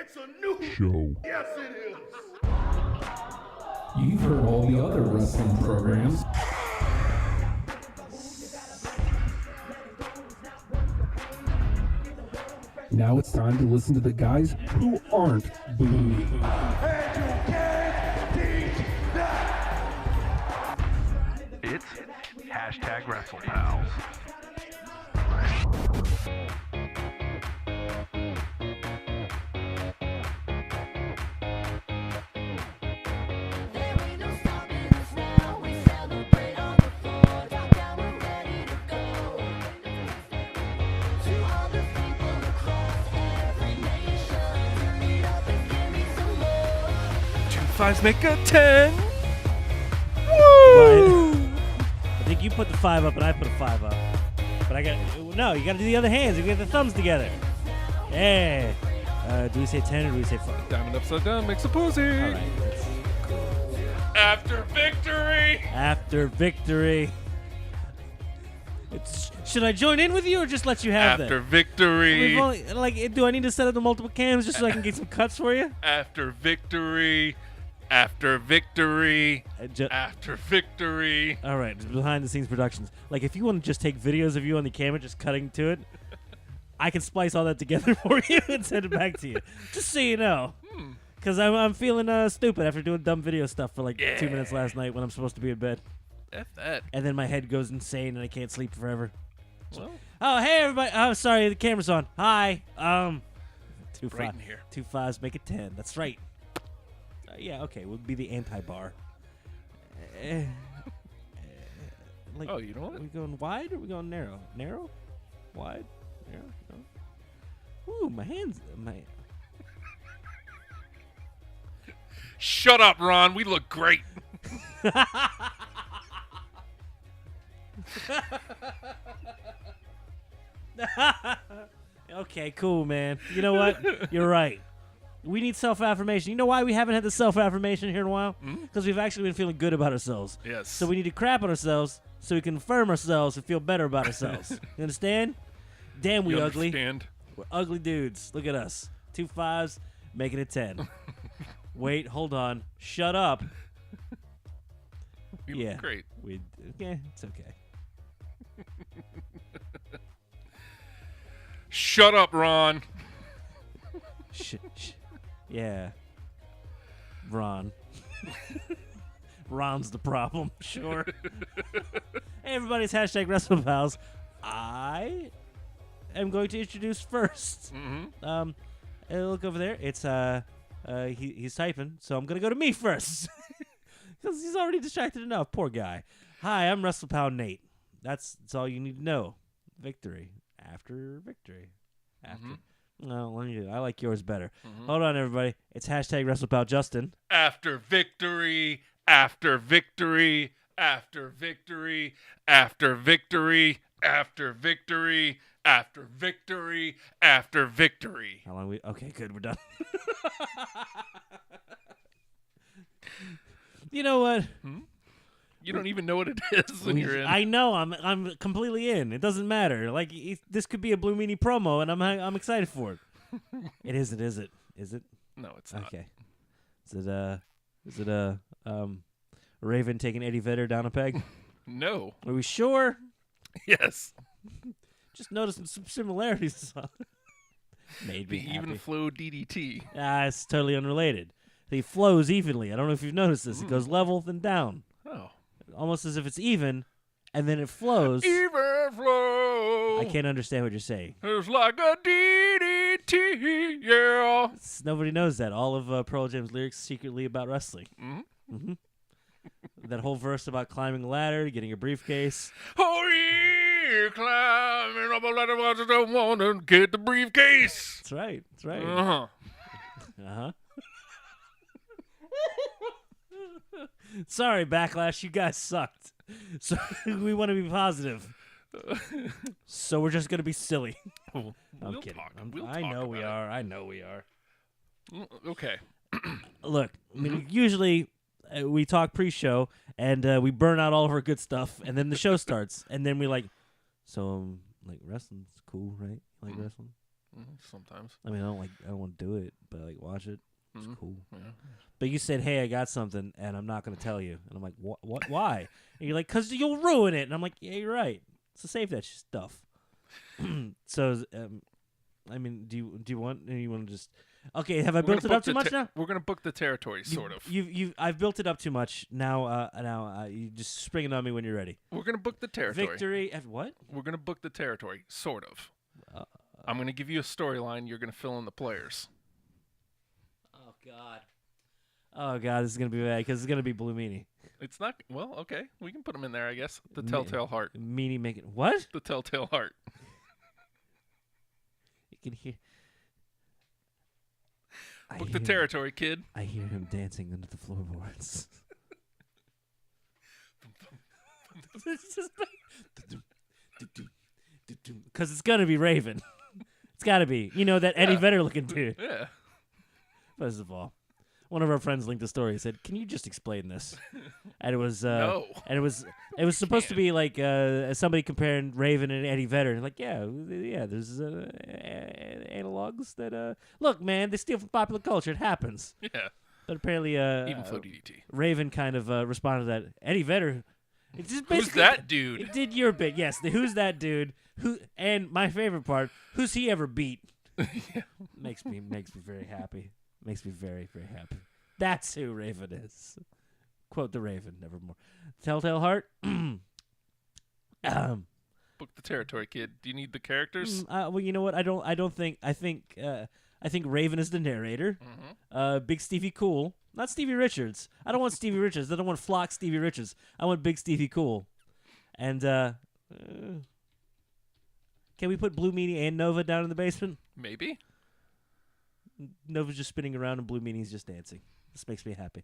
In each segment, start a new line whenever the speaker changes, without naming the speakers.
It's a new show. Yes, it is.
You've heard all the other wrestling programs. Now it's time to listen to the guys who aren't booty.
And you can't beat that.
It's hashtag WrestlePals.
There ain't no stopping us now. We celebrate on the floor. Top down, we're ready to go. To all the people across every nation, turn it up and give me some more.
2 5s make a 10.
Woo! I think you put the 5 up and I put a 5 up. But you got to do the other hands. You get the thumbs together. Yeah. Do we say 10 or do we say 5?
Diamond upside down makes a pussy.
All right. That's
After victory.
after victory. Should I join in with you or just let you have
After
that?
victory.
Do I need to set up the multiple cams just so I can get some cuts for you?
After victory. After victory. After victory.
All right, behind the scenes productions. Like, if you want to just take videos of you on the camera just cutting to it, I can splice all that together for you and send it back to you. Just so you know. Because I'm feeling stupid after doing dumb video stuff for like 2 minutes last night when I'm supposed to be in bed.
F that.
And then my head goes insane and I can't sleep forever.
Well,
Oh, hey, everybody. Oh, sorry, the camera's on. Hi. 2
bright
5.
in here.
2 5s make it 10. That's right. Yeah, okay. We'll be the anti-bar. Like,
Oh, you know what?
Are we going wide or are we going narrow? Narrow? Wide? Narrow? No. Ooh, my hands.
Shut up, Ron. We look great.
Okay, cool, man. You know what? You're right. We need self-affirmation. You know why we haven't had the self-affirmation here in a while? Because we've actually been feeling good about ourselves.
Yes.
So we need to crap on ourselves so we can affirm ourselves and feel better about ourselves. You understand? Damn, we
You
ugly.
understand?
We're ugly dudes. Look at us. 2 5s, making it 10. Wait, hold on. Shut up.
You
Yeah.
look great.
It's okay.
Shut up, Ron.
Shh. Yeah. Ron. Ron's the problem. Sure. Hey, everybody's hashtag WrestlePals. I am going to introduce first. Look over there. It's he's typing, so I'm gonna go to me first because he's already distracted enough. Poor guy. Hi, I'm WrestlePal Nate. That's all you need to know. Victory after victory. No, let me do it. I like yours better. Hold on, everybody. It's hashtag WrestlePal Justin.
After victory. After victory. After victory. After victory. After victory. After victory. After victory.
How long okay, good, we're done. You know what?
You don't even know what it is when you're in.
I know. I'm completely in. It doesn't matter. Like this could be a Blue Meanie promo, and I'm excited for it. It isn't, is it? Is it?
No, it's not.
Okay. Is it Raven taking Eddie Vedder down a peg?
No.
Are we sure?
Yes.
Just noticing some similarities. Made
The
me happy.
even flow DDT.
It's totally unrelated. He flows evenly. I don't know if you've noticed this. It goes level then down.
Oh.
Almost as if it's even, and then it flows.
Even flow.
I can't understand what you're saying.
It's like a DDT, yeah.
Nobody knows that. All of Pearl Jam's lyrics secretly about wrestling. That whole verse about climbing a ladder, getting a briefcase.
Oh, yeah, climbing up a ladder, I just don't want to get the briefcase.
That's right. That's right.
Uh-huh.
Uh-huh. Sorry, Backlash. You guys sucked. So we want to be positive. So we're just going to be silly. I'm
We'll
kidding.
talk.
I know we are. I know we are.
Okay.
Look, I mean, usually we talk pre-show and we burn out all of our good stuff, and then the show starts, and then we like, so like wrestling's cool, right? You like wrestling?
Sometimes.
I mean, I don't want to do it, but I like watch it. It's cool.
Yeah.
But you said, "Hey, I got something, and I'm not going to tell you." And I'm like, "What? What? Why?" And you're like, "Cause you'll ruin it." And I'm like, "Yeah, you're right. So save that stuff." So, I mean, do you want to just? Okay, have I built it up too much now?
We're gonna book the territory, sort of.
I've built it up too much. Now, you just spring it on me when you're ready.
We're gonna book the territory.
Victory. What?
We're gonna book the territory, sort of. I'm gonna give you a storyline. You're gonna fill in the players.
Oh God. Oh God, this is gonna be bad because it's gonna be Blue Meanie.
It's not well. Okay, we can put them in there, I guess. The Telltale Heart.
Meanie making what?
The Telltale Heart.
You can hear.
Book the territory, kid.
I hear him dancing under the floorboards. Because it's gonna be Raven. It's gotta be. You know that Eddie Vedder looking dude.
Yeah.
First of all, one of our friends linked a story. He said, "Can you just explain this?" And it was
No.
And it was supposed to be like somebody comparing Raven and Eddie Vedder. And like, yeah. There's analogs that look, man, they steal from popular culture. It happens.
Yeah.
But apparently,
Even Flow DDT.
Raven kind of responded to that. Eddie Vedder. It's just
Who's
basically-
that dude?
It did your bit, yes. Who's that dude? Who? And my favorite part, who's he ever beat? Makes me very happy. Makes me very, very happy. That's who Raven is. Quote the Raven, nevermore. Telltale Heart.
Book the territory, kid. Do you need the characters?
Well, you know what? I think Raven is the narrator. Big Stevie Cool. Not Stevie Richards. I don't want Stevie Richards. I don't want Flock Stevie Richards. I want Big Stevie Cool. And can we put Blue Meanie and Nova down in the basement?
Maybe.
Nova's just spinning around and Blue Meanie's just dancing. This makes me happy.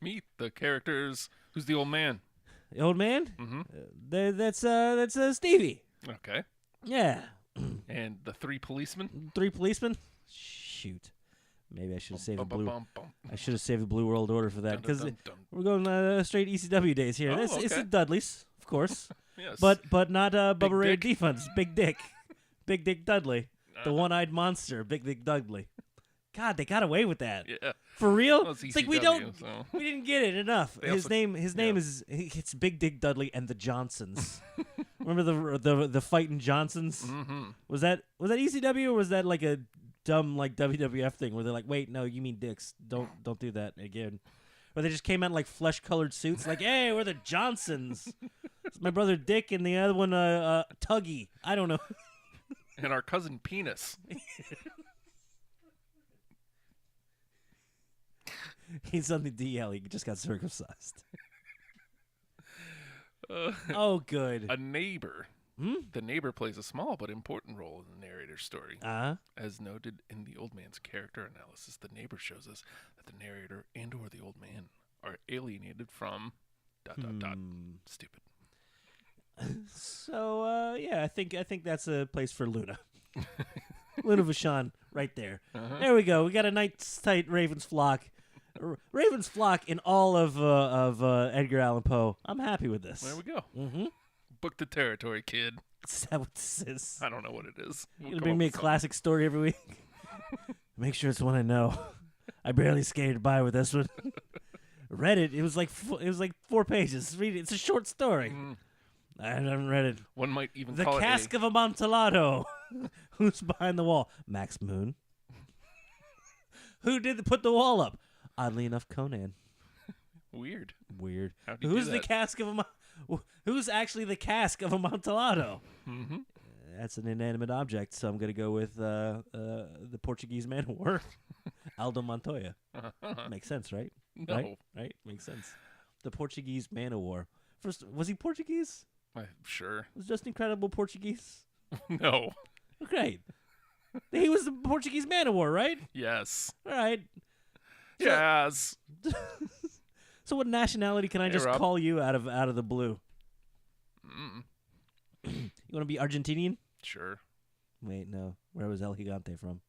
Meet the characters. Who's the old man?
The old man?
Mm-hmm.
That's Stevie.
Okay.
Yeah.
And the three policemen?
3 policemen? Shoot. Maybe I should have saved the blue.
Bum.
I should have saved the Blue World Order for that because
Dun, dun, dun.
we're going straight ECW days here.
Oh,
It's
okay.
the Dudleys, of course,
Yes.
but not Bubba Ray
Dick.
Defense. Big Dick, Big Dick Dudley, the one-eyed monster, Big Dick Dudley. God, they got away with that.
Yeah.
For real?
Well, it's
It's like we
ECW, so.
didn't get it enough.
They
His
also-
name is it's Big Dick Dudley and the Johnsons. Remember the fighting Johnsons?
Mm-hmm.
Was that ECW or was that like a dumb like WWF thing where they're like, wait, no, you mean dicks? Don't do that again. Or they just came out in like flesh-colored suits, like, hey, we're the Johnsons. It's my brother Dick and the other one Tuggy. I don't know.
And our cousin Penis.
He's on the DL. He just got circumcised. Oh, good.
A neighbor. The neighbor plays a small but important role in the narrator's story. As noted in the old man's character analysis, the neighbor shows us that the narrator and or the old man are alienated from ... Stupid.
So yeah, I think that's a place for Luna. Luna Vachon, right there. There we go. We got a nice tight Ravens flock. Ravens flock in all of Edgar Allan Poe. I'm happy with this.
There we go. Mm-hmm. Book the territory, kid.
Is that what this is?
I don't know what it is. We'll
You gonna
come
bring
up
me a
with something.
classic story every week? Make sure it's one I know. I barely skated by with this one. Read it. It was like 4 pages. Read it. It's a short story. I haven't read it.
One might even
The
call
Cask
it
of Amontillado. Who's behind the wall? Max Moon. Who did put the wall up? Oddly enough, Conan.
weird.
Weird.
How'd you do
Who's the
that?
cask of Who's actually the cask of Amontillado?
Mm-hmm.
That's an inanimate object, so I'm gonna go with the Portuguese man of war, Aldo Montoya. Makes sense, right?
No.
Right? Makes sense. The Portuguese man of war. First, was he Portuguese?
I'm sure.
Was Just Incredible Portuguese?
No.
Great. He was the Portuguese man of war, right?
Yes.
All right.
Yes.
So what nationality can I
Hey,
just
Rob.
call you out of the blue? You want to be Argentinian?
Sure.
Wait, no. Where was El Gigante from?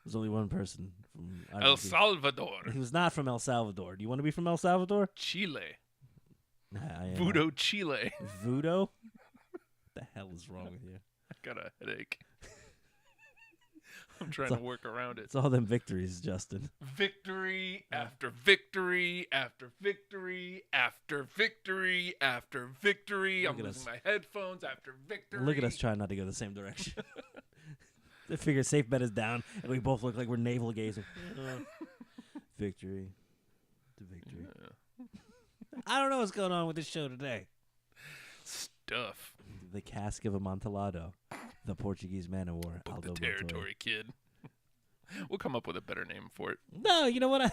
There's only one person from
El
Argentina.
Salvador.
He was not from El Salvador. Do you want to be from El Salvador?
Chile.
I am
Voodoo Chile.
Voodoo? What the hell is wrong with you?
got a headache. I'm trying to work around it.
It's all them victories, Justin.
Victory after victory after victory after victory after victory. I'm losing my headphones after victory.
Look at us trying not to go the same direction. They figure safe bet is down, and we both look like we're navel gazing. Victory to victory.
Yeah.
I don't know what's going on with this show today.
Stuff.
The cask of Amontillado, the Portuguese man of war.
Book
Aldo
the
Montoya.
territory, kid. We'll come up with a better name for it.
No, you know what? I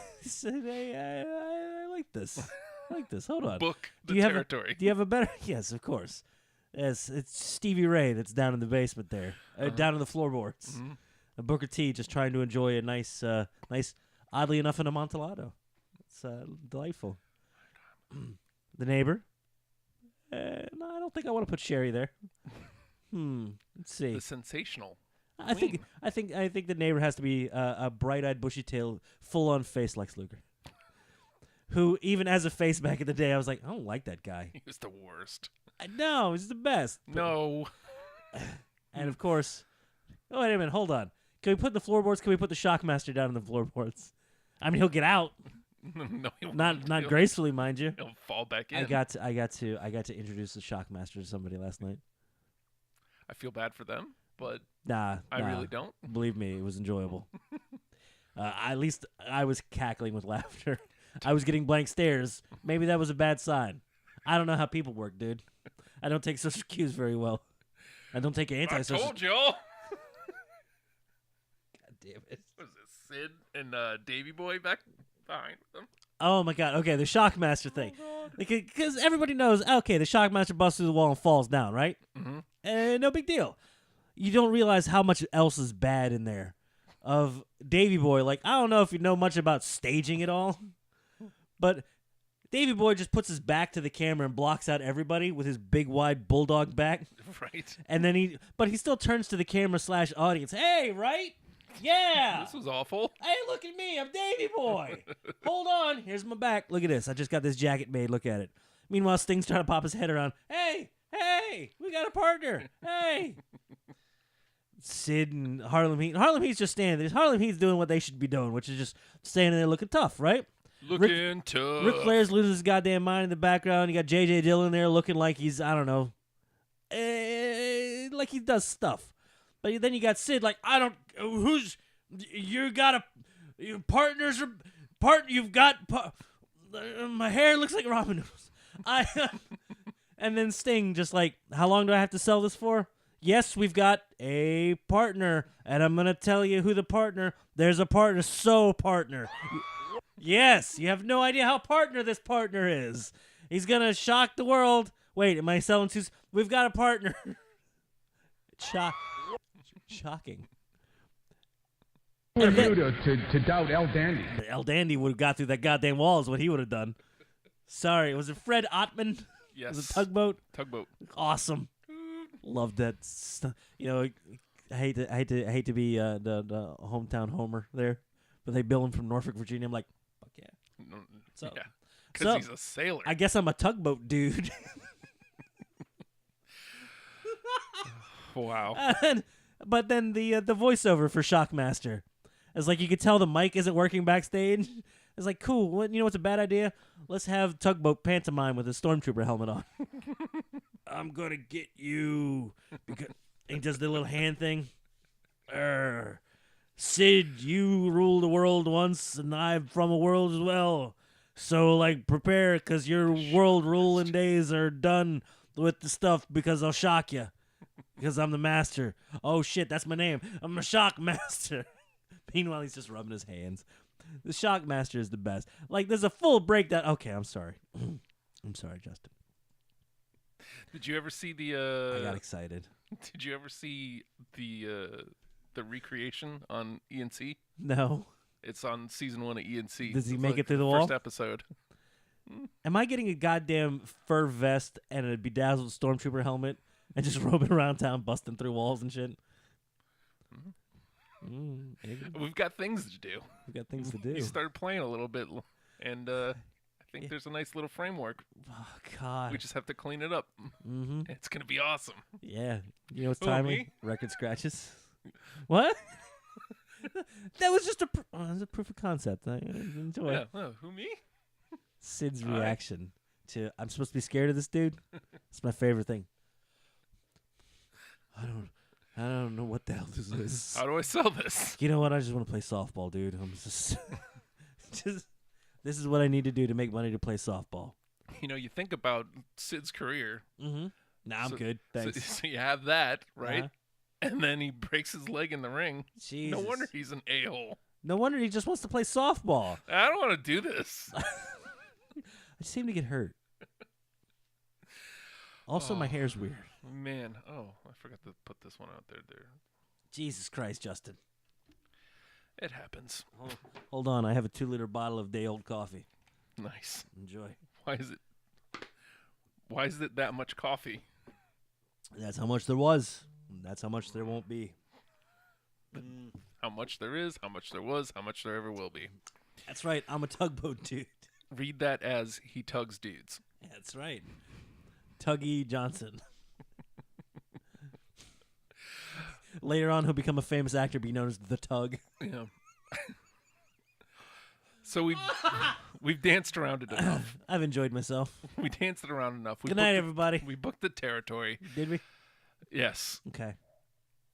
like this. I like this. Hold on.
Book the
Do you
territory.
Do you have a better? Yes, of course. Yes, it's Stevie Ray that's down in the basement there, down in the floorboards.
Mm-hmm.
And Booker T just trying to enjoy a nice, oddly enough, an Amontillado. It's delightful. The neighbor. No, I don't think I want to put Sherry there. Let's see.
The sensational.
I think the neighbor has to be a bright-eyed, bushy-tailed, full-on face Lex Luger. Who, even as a face back in the day, I was like, I don't like that guy.
He was the worst.
No, he's the best.
No.
And of course, oh wait a minute, hold on. Can we put the floorboards? Can we put the Shockmaster down in the floorboards? I mean, he'll get out,
No, he won't.
not gracefully, mind you.
He'll fall back in.
I got to introduce the Shockmaster to somebody last night.
I feel bad for them, but
Nah,
I really don't.
Believe me, it was enjoyable. At least I was cackling with laughter. I was getting blank stares. Maybe that was a bad sign. I don't know how people work, dude. I don't take social cues very well. I don't take
I
anti-social.
told y'all.
God damn it.
Was it Sid and Davy Boy back behind them?
Oh my god. Okay, the Shockmaster thing. Because everybody knows, okay, the Shockmaster busts through the wall and falls down, right?
Mm-hmm.
No big deal. You don't realize how much else is bad in there. Of Davy Boy, like, I don't know if you know much about staging it all, but Davy Boy just puts his back to the camera and blocks out everybody with his big, wide bulldog back.
Right.
And then he still turns to the camera / audience. Hey, right? Yeah.
This was awful.
Hey, look at me. I'm Davy Boy. Hold on. Here's my back. Look at this. I just got this jacket made. Look at it. Meanwhile, Sting's trying to pop his head around. Hey, we got a partner. Hey. Sid and Harlem Heat. Harlem Heat's just standing there. Harlem Heat's doing what they should be doing, which is just standing there looking tough, right?
Looking tough.
Ric Flair's losing his goddamn mind in the background. You got J.J. Dillon there looking like he's, I don't know, like he does stuff. But then you got Sid like, I don't, you got your partners are, you've got, my hair looks like ramen noodles. And then Sting just like, how long do I have to sell this for? Yes, we've got a partner, and I'm going to tell you who the partner, there's a partner, partner. Yes, you have no idea how partner this partner is. He's going to shock the world. Wait, am I selling two? We've got a partner. Shocking.
Who are you to doubt El Dandy?
El Dandy would have got through that goddamn wall is what he would have done. Sorry, was it Fred Ottman?
Yes.
Was it Tugboat?
Tugboat.
Awesome. Loved that stuff. You know, I hate to be the hometown homer there, but they bill him from Norfolk, Virginia. I'm like, fuck yeah. So,
Yeah. Because he's a sailor.
I guess I'm a tugboat dude.
Wow.
But then the voiceover for Shockmaster, it's like you could tell the mic isn't working backstage. It's like, cool. You know what's a bad idea? Let's have Tugboat pantomime with a stormtrooper helmet on. I'm gonna get you. Because he does the little hand thing. Sid, you ruled the world once, and I'm from a world as well. So, like, prepare, because your world ruling days are done with the stuff, because I'll shock you. Because I'm the master. Oh, shit, that's my name. I'm a shock master. Meanwhile, he's just rubbing his hands. The shock master is the best. Like, there's a full breakdown. Okay, I'm sorry. I'm sorry, Justin.
Did you ever see the?
I got excited.
Did you ever see the recreation on ENC?
No.
It's on season 1 of ENC.
Does he
It's
make
like
it through the
first
wall?
episode.
Am I getting a goddamn fur vest and a bedazzled stormtrooper helmet and just roaming around town busting through walls and shit? Maybe.
We've got things to do.
We've got things to do.
You started playing a little bit, and I think there's a nice little framework.
Oh God.
We just have to clean it up.
Mm-hmm.
It's gonna be awesome.
Yeah. You know what's
Who,
timely?
me?
Record scratches. What? That was just it was a proof of concept. I enjoy
Yeah.
it.
Oh, who, me?
Sid's
All right.
reaction to I'm supposed to be scared of this dude. It's my favorite thing. I don't know what the hell this is.
How do I sell this?
You know what? I just want to play softball, dude. I'm just this is what I need to do to make money to play softball.
You know, you think about Sid's career.
Mm-hmm. Nah, I'm
So-
good.
So,
Thanks.
so you have that, right?
Uh-huh.
And then he breaks his leg in the ring.
Jesus.
No wonder he's an a-hole.
No wonder he just wants to play softball.
I don't want to do this.
I just seem to get hurt. Also, my hair's weird.
Man, I forgot to put this one out there.
Jesus Christ, Justin.
It happens.
Hold on, I have a 2-liter bottle of day-old coffee.
Nice.
Enjoy.
Why is it that much coffee?
That's how much there was. That's how much there won't be.
How much there is, how much there was, how much there ever will be.
That's right. I'm a tugboat dude.
Read that as he tugs dudes.
That's right. Tuggy Johnson. Later on, he'll become a famous actor, be known as the Tug.
Yeah. So we've danced around it enough.
I've enjoyed myself.
We danced it around enough.
Good night, everybody.
We booked the territory.
Did we?
Yes.
Okay.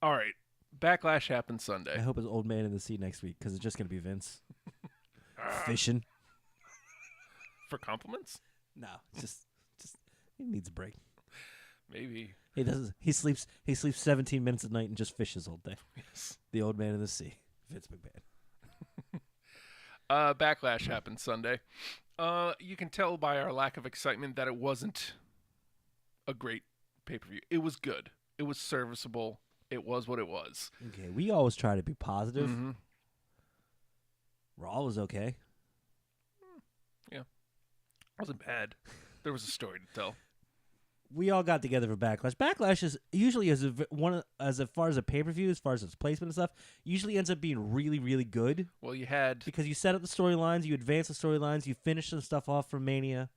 All right. Backlash happens
I
Sunday.
hope it's Old Man in the Sea next week because it's just going to be Vince. Fishing.
For compliments?
No, just he needs a break.
Maybe.
He doesn't. He sleeps 17 minutes a night and just fishes all day.
Yes.
The Old Man in the Sea. Vince McMahon.
Backlash happened Sunday. You can tell by our lack of excitement that it wasn't a great pay-per-view. It was good. It was serviceable. It was what it was.
Okay, we always try to be positive.
Mhm.
Raw was okay.
It wasn't bad. There was a story to tell.
We all got together for Backlash. Backlash is usually as far as a pay-per-view, as far as its placement and stuff, usually ends up being really, really good
Well, you had
because you set up the storylines, you advance the storylines, you finish some stuff off from Mania,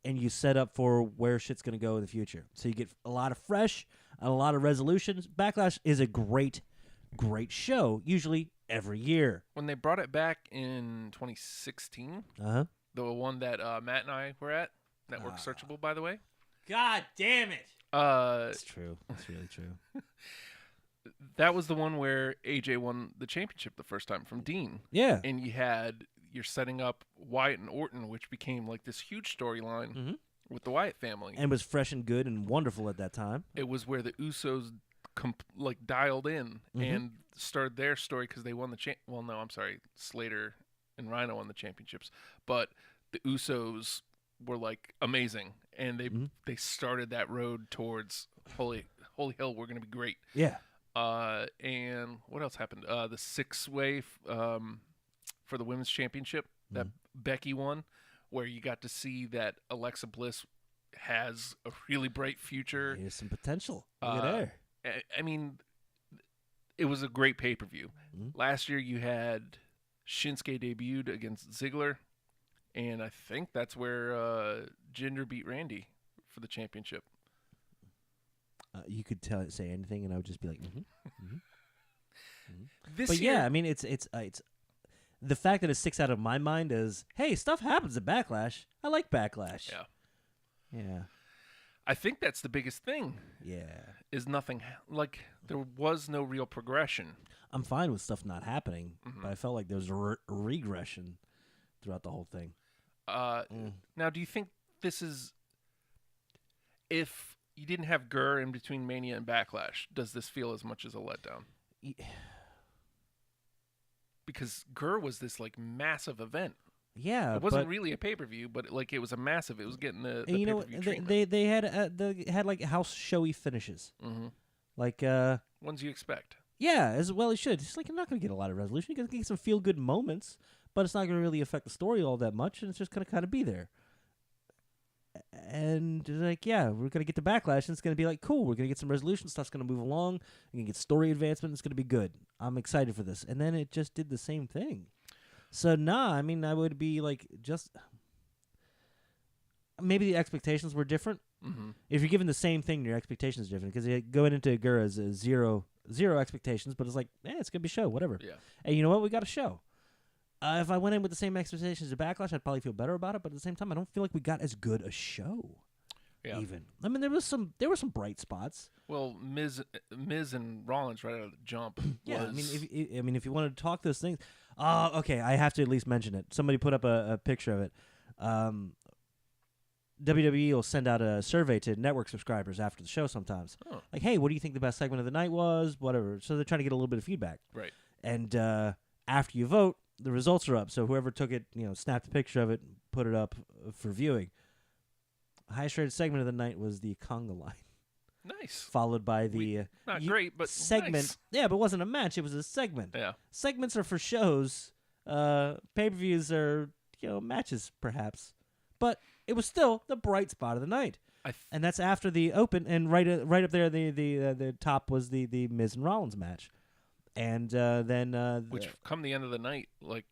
and you set up for where shit's going to go in the future. So you get a lot of fresh and a lot of resolutions. Backlash is a great, great show, usually every year.
when they brought it back in 2016,
Uh-huh.
the one that Matt and I were at, Network Searchable, by the way.
God damn it.
Uh,
It's true. It's really true.
that was the one where AJ won the championship the first time from Dean.
Yeah.
And you're setting up Wyatt and Orton, which became like this huge storyline with the Wyatt family.
And was fresh and good and wonderful at that time.
It was where the Usos dialed in and started their story because they won the Well, no, I'm sorry, Slater and Rhino won the championships, but the Usos were like amazing, and they started that road towards holy hell, we're gonna be great.
Yeah.
And what else happened? The 6-way for the women's championship that Becky won, where you got to see that Alexa Bliss has a really bright future.
There's some potential. Look at her.
I mean, it was a great pay-per-view. Last year you had Shinsuke debuted against Ziggler, and I think that's where Jinder beat Randy for the championship.
You could say anything, and I would just be like,
This
But
year,
yeah, I mean, it's the fact that it sticks out of my mind is, hey, stuff happens at Backlash. I like Backlash. Yeah.
I think that's the biggest thing.
Yeah.
Is nothing like there was no real progression.
I'm fine with stuff not happening, but I felt like there was a regression throughout the whole thing.
Now, do you think this is if you didn't have Gurr in between Mania and Backlash? Does this feel as much as a letdown? Because Gurr was this like massive event.
Yeah,
It wasn't really a pay-per-view, but it was a massive. It was getting the
and you know,
pay-per-view treatment.
they had like house showy finishes, like
Ones you expect.
yeah, as well as should. It's like you're not going to get a lot of resolution. You're going to get some feel good moments, but it's not going to really affect the story all that much, and it's just going to kind of be there. And like, yeah, we're going to get to Backlash, and it's going to be like, cool, we're going to get some resolution, stuff's going to move along, we're going to get story advancement, it's going to be good. I'm excited for this. And then it just did the same thing. So, I mean, I would be like, just, maybe the expectations were different.
Mm-hmm.
If you're given the same thing, your expectations are different. Because going into Gura's zero expectations, but it's like, it's gonna be a show, whatever.
Yeah.
And you know what? We got a show. If I went in with the same expectations as Backlash, I'd probably feel better about it. But at the same time, I don't feel like we got as good a show.
Yeah.
Even. I mean, there were some bright spots.
Well, Miz and Rollins right out of the jump.
Yeah.
Was,
I mean, if you wanted to talk those things, okay, I have to at least mention it. Somebody put up a picture of it. WWE will send out a survey to network subscribers after the show sometimes.
Oh.
Like, hey, what do you think the best segment of the night was? Whatever. So they're trying to get a little bit of feedback.
Right.
And after you vote, the results are up. So whoever took it, snapped a picture of it, put it up for viewing. Highest rated segment of the night was the conga line.
Nice.
Followed by the
Not great, but
segment.
nice.
Yeah, but it wasn't a match. It was a segment.
Yeah.
Segments are for shows. Pay-per-views are, matches perhaps. But it was still the bright spot of the night. And that's after the open, and right up there, the top was the Miz and Rollins match. And then
Which, come the end of the night, like,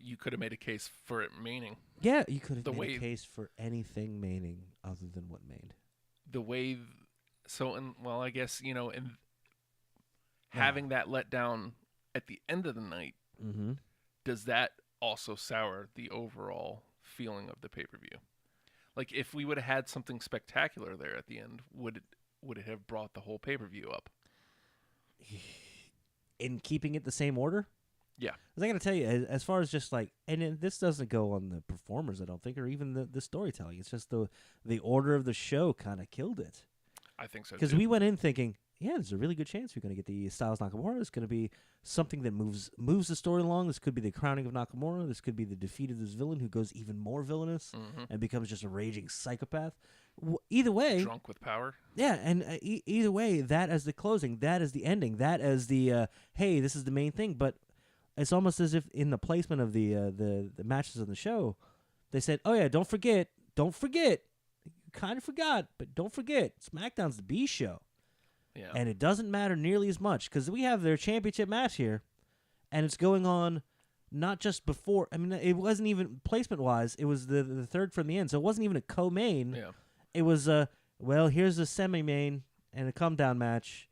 you could have made a case for it maining.
Yeah, you could have
The
made
way-
a case for anything maining other than what mained.
The way, I guess, and having that letdown at the end of the night,
Mm-hmm.
does that also sour the overall feeling of the pay-per-view? Like, if we would have had something spectacular there at the end, would it have brought the whole pay-per-view up?
In keeping it the same order?
Yeah.
'Cause I got to tell you, as far as just like, this doesn't go on the performers, I don't think, or even the storytelling. It's just the order of the show kind of killed it.
I think so,
Because
too.
we went in thinking, there's a really good chance we're going to get the Styles Nakamura. It's going to be something that moves the story along. This could be the crowning of Nakamura. This could be the defeat of this villain who goes even more villainous and becomes just a raging psychopath. Either way,
Drunk with power.
yeah, and either way, that as the closing, that as the ending, that as the hey, this is the main thing. But it's almost as if in the placement of the matches on the show, they said, "Oh yeah, don't forget. You kind of forgot, but don't forget, SmackDown's the B show."
Yeah.
And it doesn't matter nearly as much because we have their championship match here, and it's going on not just before. I mean, it wasn't even placement-wise. It was the third from the end, so it wasn't even a co-main.
Yeah.
It was, here's a semi-main and a come-down match,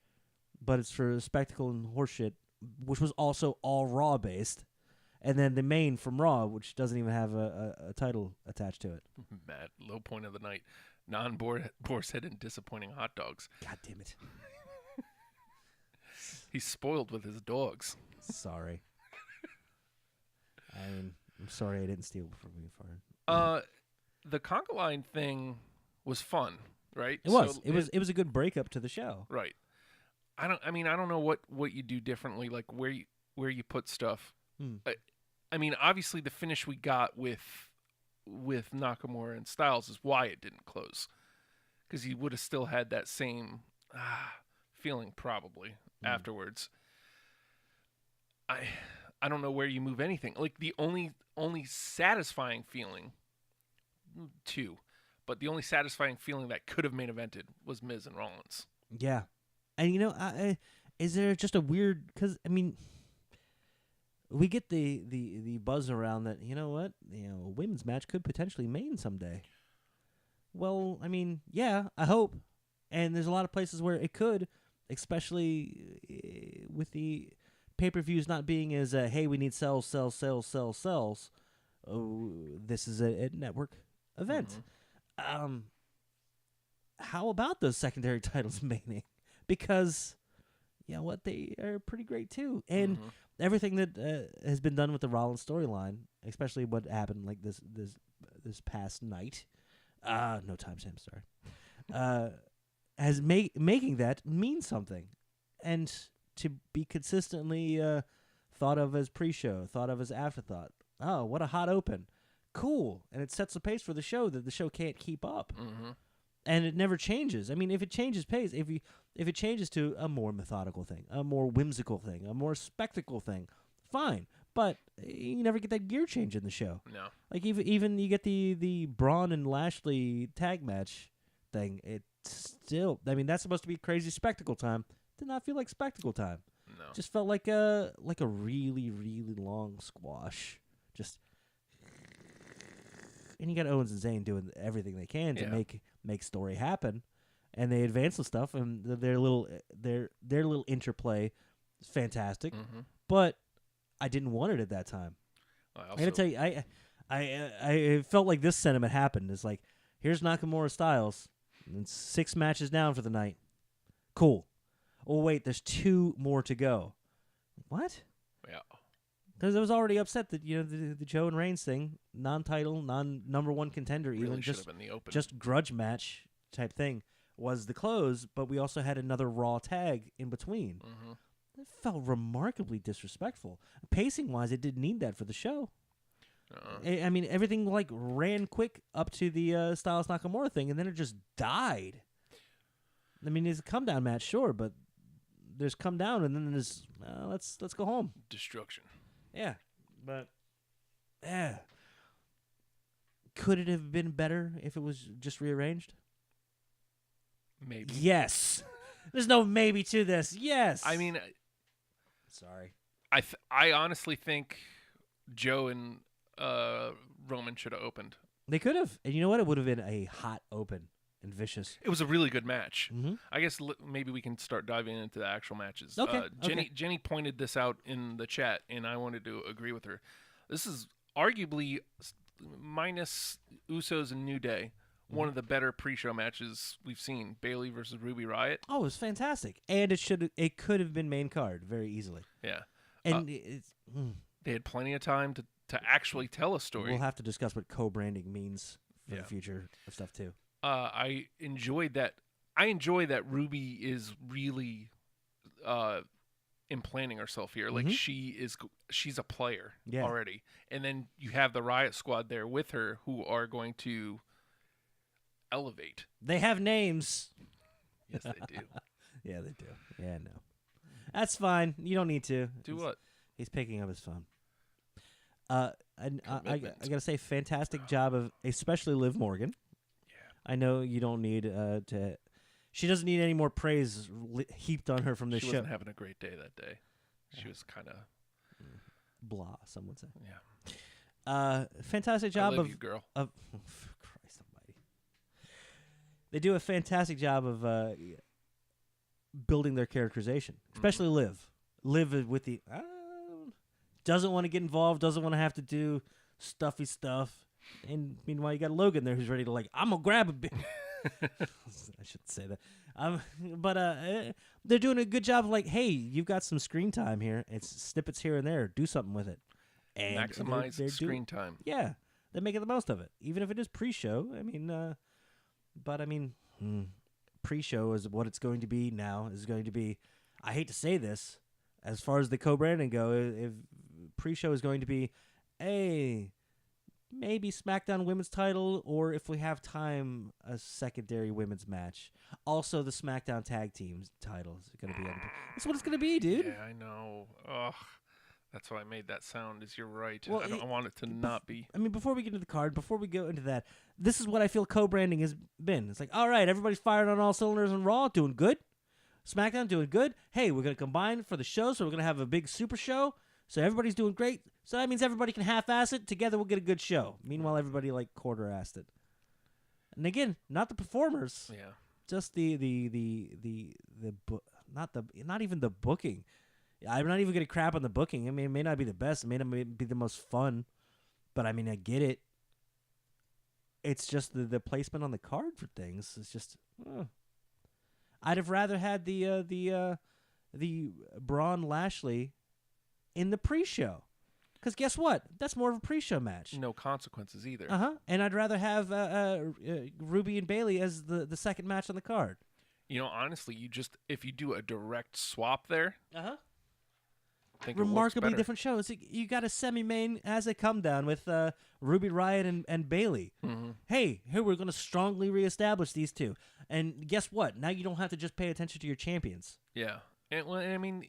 but it's for spectacle and horseshit, which was also all Raw-based. And then the main from Raw, which doesn't even have a title attached to it.
Matt, low point of the night. Non-boar's head and disappointing hot dogs.
God damn it.
He's spoiled with his dogs.
Sorry. I'm sorry I didn't steal from you for it.
The conga line thing was fun, right?
It was.
So
It was a good breakup to the show.
right. I don't know what you do differently, like where you put stuff. I mean, obviously the finish we got with Nakamura and Styles is why it didn't close, because you would have still had that same feeling probably afterwards. I don't know where you move anything. Like the only satisfying feeling, but the only satisfying feeling that could have main evented was Miz and Rollins.
Yeah. And, is there just a weird... Because, I mean, we get the buzz around that, you know what? A women's match could potentially main someday. Well, I mean, yeah, I hope. And there's a lot of places where it could, especially with the pay-per-views not being as, hey, we need sales. Oh, this is a network event. How about those secondary titles maining? Because, you know what, they are pretty great too. And everything that has been done with the Rollins storyline, especially what happened like this past night, no timestamp, sorry, has making that mean something, and to be consistently thought of as pre-show, thought of as afterthought. Oh, what a hot open, cool, and it sets the pace for the show that the show can't keep up. And it never changes. I mean, if it changes pace, if it changes to a more methodical thing, a more whimsical thing, a more spectacle thing, fine. But you never get that gear change in the show.
No.
Like even you get the Braun and Lashley tag match thing. It's still, I mean, that's supposed to be crazy spectacle time. Did not feel like spectacle time.
No.
Just felt like a really, really long squash. Just and you got Owens and Zayn doing everything they can to
Yeah.
make story happen, and they advance the stuff, and their little interplay is fantastic.
Mm-hmm.
But I didn't want it at that time.
I
I gotta tell you, I felt like this sentiment happened. It's like, here's Nakamura Styles, and 6 matches down for the night. Cool. Oh wait, there's 2 more to go. What?
Yeah.
Because I was already upset that the Joe and Reigns thing, non-title, non-number 1 contender,
Really
even
should
just
have been the open.
just grudge match type thing was the close. But we also had another Raw tag in between.
Mm-hmm.
It felt remarkably disrespectful. Pacing wise, it didn't need that for the show. I mean, everything like ran quick up to the Styles Nakamura thing, and then it just died. I mean, it's a come down match, sure, but there's come down, and then there's let's go home.
Destruction.
Yeah, but could it have been better if it was just rearranged?
Maybe.
Yes. There's no maybe to this. Yes.
I mean,
sorry.
I honestly think Joe and Roman should have opened.
They could have, and you know what? It would have been a hot open and vicious.
It was a really good match.
Mm-hmm.
I guess maybe we can start diving into the actual matches.
Okay,
Jenny pointed this out in the chat, and I wanted to agree with her. This is arguably, minus Usos and New Day, one of the better pre-show matches we've seen. Bayley versus Ruby Riott.
Oh, it was fantastic, and it could have been main card very easily.
Yeah,
And
they had plenty of time to actually tell a story.
we'll have to discuss what co-branding means for
Yeah.
the future of stuff too.
I enjoyed that. I enjoy that Ruby is really implanting herself here. Like she's a player
Yeah.
already, and then you have the Riot Squad there with her, who are going to elevate.
They have names.
Yes, they do.
Yeah, they do. Yeah, no. That's fine. You don't need to.
Do what?
He's picking up his phone. And I
Commitment.
gotta say, fantastic job of especially Liv Morgan.
Yeah.
I know you don't need to. She doesn't need any more praise heaped on her from this
She
show.
wasn't having a great day that day. She was kind of
Blah, some would say.
yeah.
Fantastic
I
job
love
of
you, girl.
Christ Almighty. They do a fantastic job of building their characterization, especially Liv. Liv with the doesn't want to get involved, doesn't want to have to do stuffy stuff, and meanwhile you got Logan there who's ready to I'm gonna grab a bit. I shouldn't say that. But they're doing a good job of hey, you've got some screen time here. It's snippets here and there. Do something with it. And
Maximize
they're
screen time.
Yeah, they're making the most of it, even if it is pre-show. I mean, pre-show is what it's going to be now. Is going to be. I hate to say this, as far as the co-branding go, if pre-show is going to be, maybe SmackDown Women's title, or if we have time, a secondary women's match. Also, the SmackDown Tag Teams title is going to be. That's what it's going to be, dude.
Yeah, I know. Ugh. That's why I made that sound. You're right.
Well,
I want it to not be.
I mean, before we get into the card, before we go into that, this is what I feel co-branding has been. It's all right, everybody's firing on all cylinders on Raw, doing good. SmackDown doing good. Hey, we're going to combine for the show, so we're going to have a big super show. So everybody's doing great. So that means everybody can half-ass it. Together we'll get a good show. Meanwhile, everybody quarter-assed it. And again, not the performers.
Yeah.
Just not even the booking. I'm not even going to crap on the booking. I mean, it may not be the best. It may not be the most fun. But, I mean, I get it. It's just the placement on the card for things. It's just, I'd have rather had the Braun Lashley in the pre-show. Because guess what? That's more of a pre-show match.
No consequences either.
And I'd rather have Ruby and Bayley as the second match on the card.
You know, honestly, if you do a direct swap there, I think
Remarkably
it works better.
different shows. You got a semi-main as a come down with Ruby Riott and Bayley.
Mm-hmm.
Hey, here we're going to strongly reestablish these two. And guess what? Now you don't have to just pay attention to your champions.
Yeah. And I mean,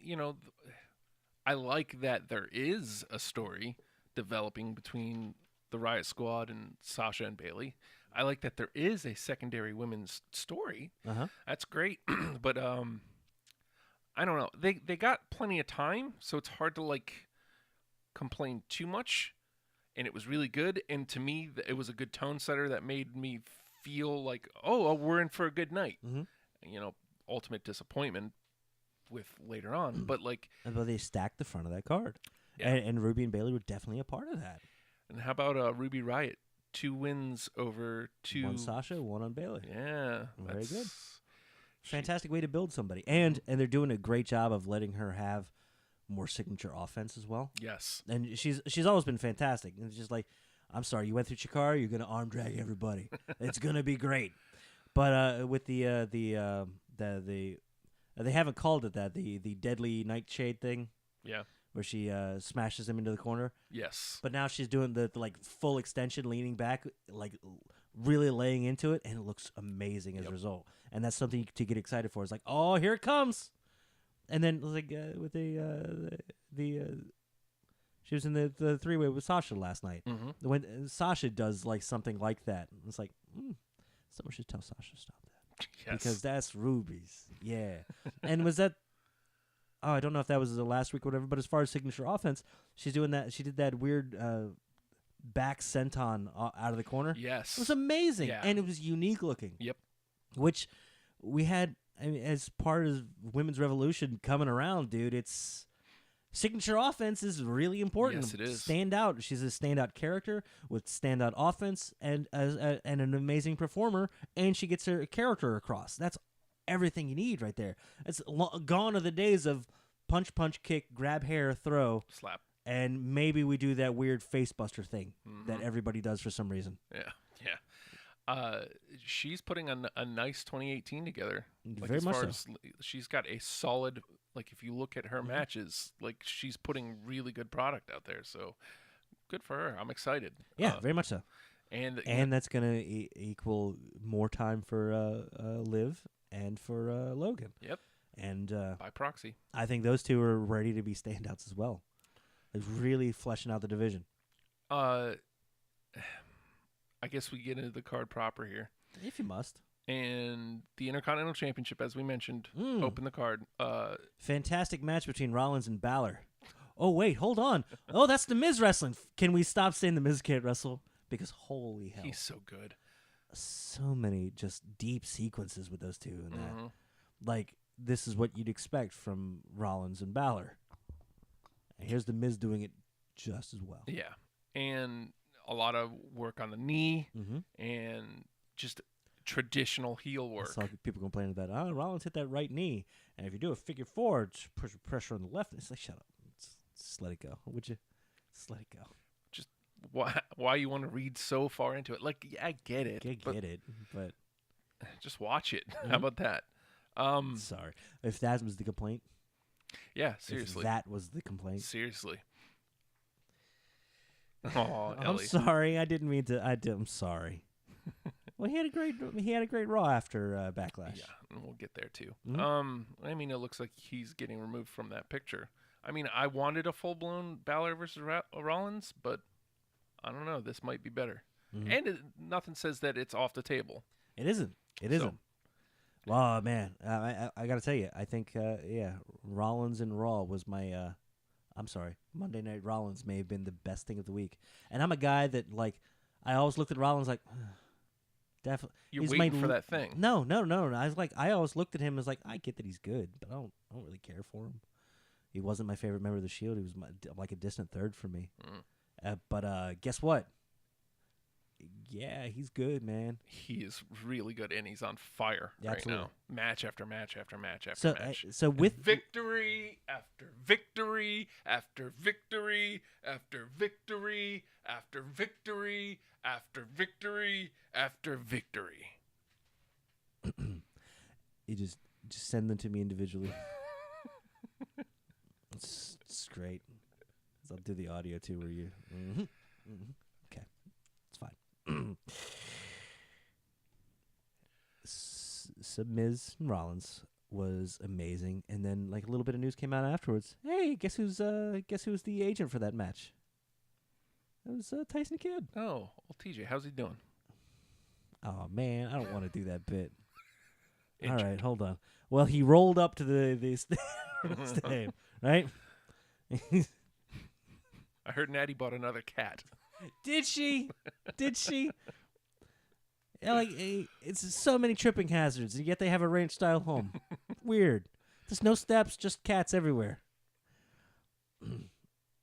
I like that there is a story developing between the Riot Squad and Sasha and Bayley. I like that there is a secondary women's story. That's great. But I don't know. They got plenty of time, so it's hard to complain too much. and it was really good. And to me, it was a good tone setter that made me feel like, oh, we're in for a good night. You know, ultimate disappointment with later on, but like,
But they stacked the front of that card,
Yeah.
and Ruby and Bailey were definitely a part of that.
and how about Ruby Riott? 2 wins over 2.
One Sasha, one on Bailey.
Yeah,
Very good.
that's-
Fantastic way to build somebody, and they're doing a great job of letting her have more signature offense as well.
Yes.
And she's always been fantastic. And it's just like, I'm sorry, you went through Chikara, you're gonna arm drag everybody. It's gonna be great. But with they haven't called it that, the deadly nightshade thing,
Yeah.
where she smashes him into the corner.
Yes.
But now she's doing the like full extension, leaning back, like really laying into it, and it looks amazing as a result. And that's something to get excited for. It's like, oh, here it comes. And then like with she was in the 3-way with Sasha last night. When Sasha does like something like that, it's like, someone should tell Sasha to stop that.
Yes.
Because that's Ruby's. Yeah. And was that, oh, I don't know if that was the last week or whatever, but as far as signature offense, she's doing that. She did that weird back senton out of the corner.
Yes.
It was amazing.
Yeah.
And it was unique looking.
Yep.
Which we had, I mean, as part of Women's Revolution coming around, dude. It's signature offense is really important.
Yes, it is.
Stand out. She's a standout character with standout offense and and an amazing performer, and she gets her character across. That's everything you need right there. It's gone are the days of punch, kick, grab hair, throw,
Slap.
and maybe we do that weird face buster thing that everybody does for some reason.
Yeah. Yeah. She's putting a nice 2018 together. Like,
Very
as
much
far
so.
as she's got a solid, like if you look at her matches, like she's putting really good product out there. So good for her. I'm excited.
Yeah, very much so.
And
And that's going to equal more time for Liv and for Logan.
Yep.
And
by proxy.
I think those two are ready to be standouts as well. It's really fleshing out the division.
I guess we get into the card proper here.
If you must.
And the Intercontinental Championship, as we mentioned, open the card.
Fantastic match between Rollins and Balor. Oh, wait, hold on. Oh, that's The Miz wrestling. Can we stop saying The Miz can't wrestle? Because holy hell.
He's so good.
So many just deep sequences with those two. And that. Like, this is what you'd expect from Rollins and Balor. And here's The Miz doing it just as well.
Yeah. And a lot of work on the knee and just traditional heel work.
I saw people complaining about, Rollins hit that right knee. And if you do a figure four, just push pressure on the left. It's like, shut up. Just let it go. Would you? Just let it go.
Just why you want to read so far into it? Like, yeah, I get it.
I get it, but
just watch it. How about that?
sorry. If that was the complaint.
Yeah,
If
seriously.
that was the complaint.
Seriously. Oh,
I'm
Ellie.
sorry. I didn't mean to. I'm sorry. Well, he had a great Raw after Backlash.
Yeah, and we'll get there too.
Mhm.
I mean, it looks like he's getting removed from that picture. I mean, I wanted a full-blown Balor versus Rollins, but I don't know. This might be better. And nothing says that it's off the table.
It isn't. It isn't. Well, man, I got to tell you, I think, Rollins and Raw was my. I'm sorry, Monday Night Rollins may have been the best thing of the week. And I'm a guy that I always looked at Rollins like, definitely.
You're waiting for that thing.
No. I always looked at him as like, I get that he's good, but I don't really care for him. He wasn't my favorite member of the Shield. He was like a distant third for me. But guess what? Yeah, he's good, man.
He is really good, and he's on fire right now. Match after match after match after match.
So with
victory after victory after victory after victory after victory after victory after victory.
You just send them to me individually. It's great. I'll do the audio too, where you. Okay, it's fine. So Miz and Rollins was amazing, and then like a little bit of news came out afterwards. Hey, guess who's the agent for that match? It was Tyson Kidd.
Oh, well, TJ, how's he doing?
Oh man, I don't want to do that bit. All right, hold on. Well, he rolled up to the stadium, right?
I heard Natty bought another cat.
Did she? Did she? Yeah, like it's so many tripping hazards, and yet they have a ranch style home. Weird. There's no steps, just cats everywhere.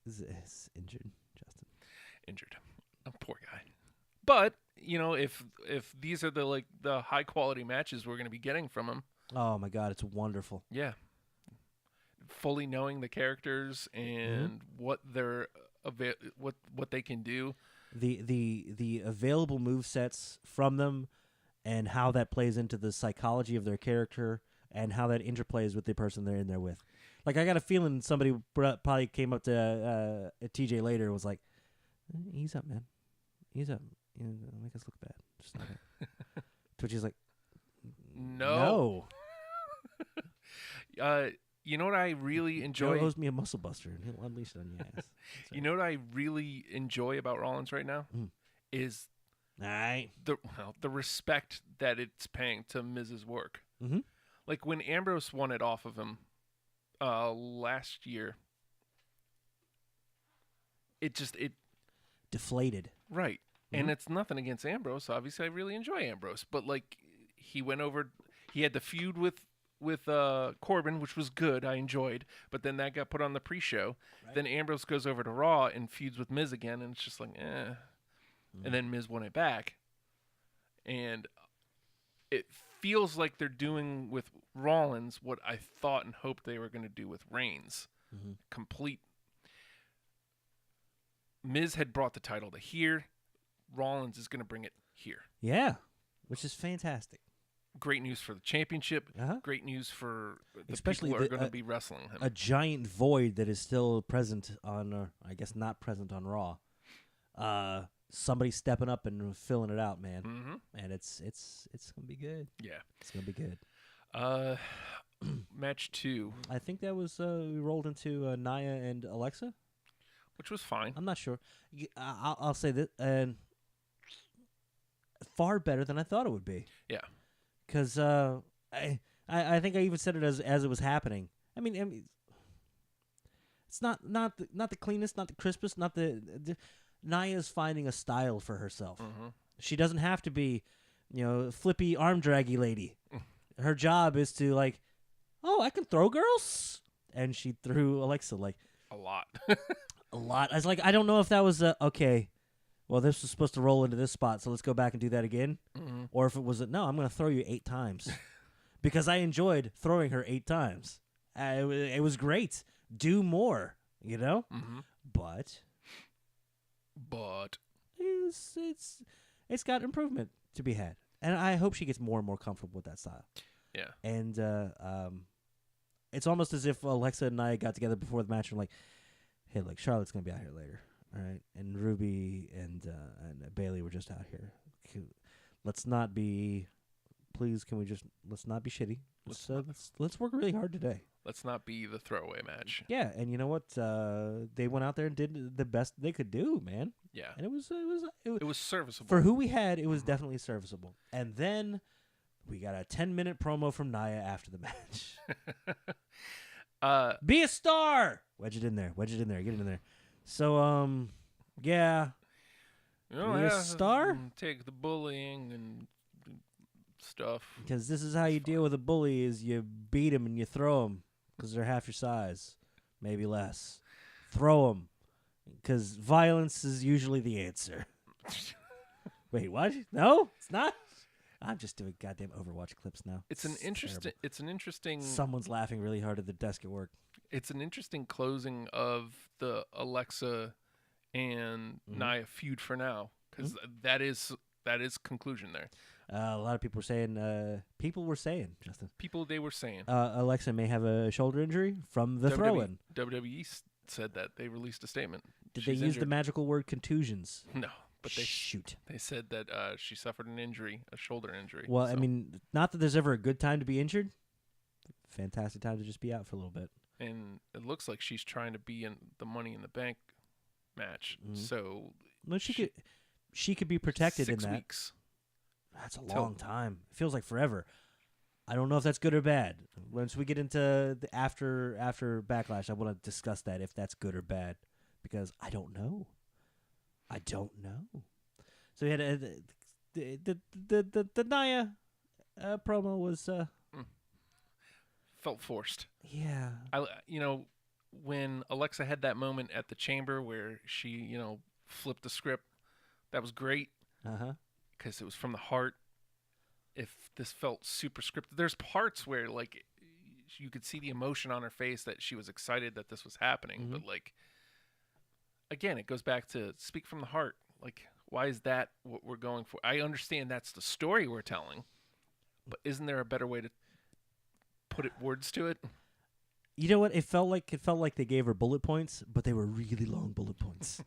is injured, Justin.
Injured. Oh, poor guy. But if these are the high quality matches we're going to be getting from him,
Oh my God, it's wonderful.
yeah, fully knowing the characters and what they're what they can do.
The available move sets from them, and how that plays into the psychology of their character, and how that interplays with the person they're in there with. Like, I got a feeling somebody probably came up to TJ later and was like, "Ease up, man. Ease up. Make us look bad." Just like that. To which he's like,
No. You know what I really enjoy?
Joe owes me a muscle buster, and he'll unleash it on your ass.
You know what I really enjoy about Rollins right now is
Alright.
the respect that it's paying to Miz's work.
Mm-hmm.
Like when Ambrose won it off of him last year, it
Deflated.
right. And it's nothing against Ambrose. Obviously, I really enjoy Ambrose, but like he went over, he had the feud with Corbin, which was good. I enjoyed, but then that got put on the pre-show. Right. Then Ambrose goes over to Raw and feuds with Miz again, and it's just like, eh. And then Miz won it back, and it feels like they're doing with Rollins what I thought and hoped they were going to do with Reigns. Complete. Miz had brought the title to here. Rollins is going to bring it here.
Yeah, which is fantastic.
Great news for the championship. Great news for the
especially
people who are going to be wrestling him.
A giant void that is still present on, I guess not present on Raw. Somebody stepping up and filling it out, man. And it's gonna be good.
Yeah,
it's gonna be good.
Match 2.
I think that was we rolled into Nia and Alexa,
which was fine.
I'm not sure. I'll say that, and far better than I thought it would be.
Yeah.
Because I think I even said it as it was happening. I mean it's not the cleanest, not the crispest, not the Nia's finding a style for herself. She doesn't have to be, flippy arm draggy lady. Her job is to I can throw girls, and she threw Alexa
a lot.
a lot. I was like, I don't know if that was okay. Well, this was supposed to roll into this spot, so let's go back and do that again. Or if it was no, I'm going to throw you 8 times. Because I enjoyed throwing her 8 times. It was great. Do more, But it's got improvement to be had. And I hope she gets more and more comfortable with that style.
Yeah.
And it's almost as if Alexa and I got together before the match and were like, hey, Charlotte's going to be out here later. All right, and Ruby and Bailey were just out here. Let's not be, please. Can we let's not be shitty. Let's work really hard today.
Let's not be the throwaway match.
Yeah, and you know what? They went out there and did the best they could do, man.
Yeah,
and it was
serviceable
for who we had. It was definitely serviceable. And then we got a 10-minute promo from Nia after the match. Be a star. Wedge it in there. Get it in there. So, yeah.
You don't
be a
have
star?
to take the bullying and stuff.
Because this is how you deal with a bully: is you beat them and you throw them because they're half your size, maybe less. Throw them because violence is usually the answer. Wait, what? No, it's not. I'm just doing goddamn Overwatch clips now.
It's an interesting.
Someone's laughing really hard at the desk at work.
It's an interesting closing of the Alexa and Nia feud for now, because that is conclusion there.
A lot of people were saying, Justin.
They were saying.
Alexa may have a shoulder injury from the throw-in.
WWE said that. They released a statement.
Did they use the magical word contusions?
No. But
Shoot.
They said that she suffered an injury, a shoulder injury.
Well, so. I mean, not that there's ever a good time to be injured. Fantastic time to just be out for a little bit.
And it looks like she's trying to be in the Money in the Bank match. So
well, she could be protected in that.
6 weeks.
That's a long time. It feels like forever. I don't know if that's good or bad. Once we get into the after Backlash, I want to discuss that, if that's good or bad, because I don't know. I don't know. So we had the Nia promo was
Felt forced.
yeah.
When Alexa had that moment at the chamber where she, flipped the script, that was great because it was from the heart. If this felt super scripted, there's parts where like you could see the emotion on her face that she was excited that this was happening, but like again, it goes back to speak from the heart. Like, why is that what we're going for? I understand that's the story we're telling, but isn't there a better way to put words to it?
You know what? It felt like they gave her bullet points, but they were really long bullet points.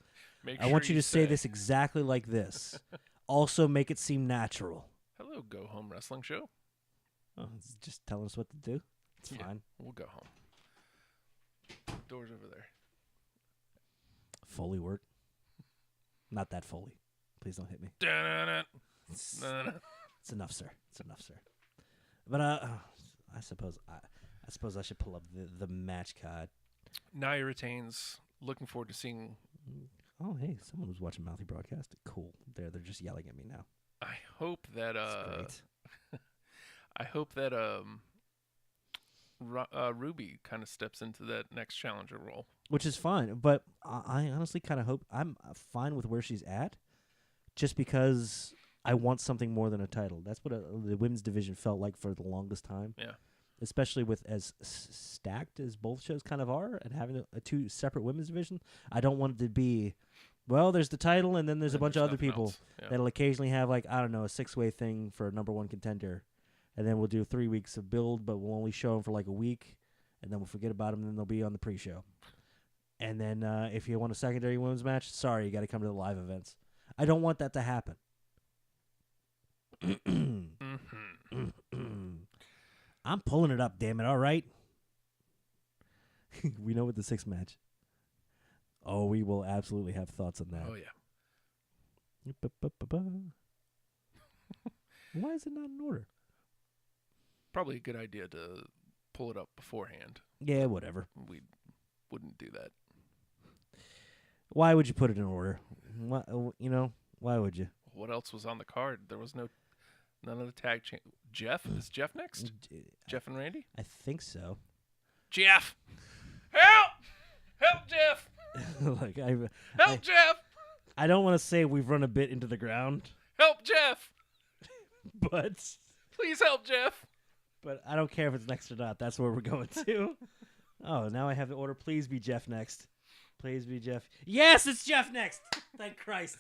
I want you to say this exactly like this. Also, make it seem natural.
Hello, Go Home Wrestling Show.
Oh, it's just telling us what to do. It's fine.
We'll go home. Doors over there.
Foley work. Not that Foley. Please don't hit me. It's enough, sir. It's enough, sir. But I suppose I should pull up the match card.
Nia retains. Looking forward to seeing.
Oh, hey, someone was watching Mouthy Broadcast. Cool. They're just yelling at me now.
I hope that
That's great.
I hope that Ruby kind of steps into that next challenger role.
Which is fine, but I honestly kind of hope I'm fine with where she's at, just because I want something more than a title. That's what the women's division felt like for the longest time.
Yeah.
Especially with as stacked as both shows kind of are, and having a two separate women's division. I don't want it to be, well, there's the title, and then there's a bunch of other people that'll occasionally have, like, I don't know, a 6-way thing for a number one contender. And then we'll do 3 weeks of build, but we'll only show them for like a week, and then we'll forget about them, and then they'll be on the pre-show. And then if you want a secondary women's match, sorry, you got to come to the live events. I don't want that to happen. I'm pulling it up, damn it, all right? We know what the 6th match. Oh, we will absolutely have thoughts on that.
Oh, yeah.
Why is it not in order?
Probably a good idea to pull it up beforehand.
Yeah, whatever.
We wouldn't do that.
Why would you put it in order? Why would you?
What else was on the card? There was none of the tag chain. Jeff? Is Jeff next? Jeff and Randy?
I think so.
Jeff! Help! Help, Jeff!
Help,
Jeff!
I don't want to say we've run a bit into the ground.
Help, Jeff!
But
Please help, Jeff!
But I don't care if it's next or not. That's where we're going to. Oh, now I have the order. Please be Jeff next. Please be Jeff. Yes, it's Jeff next. Thank Christ.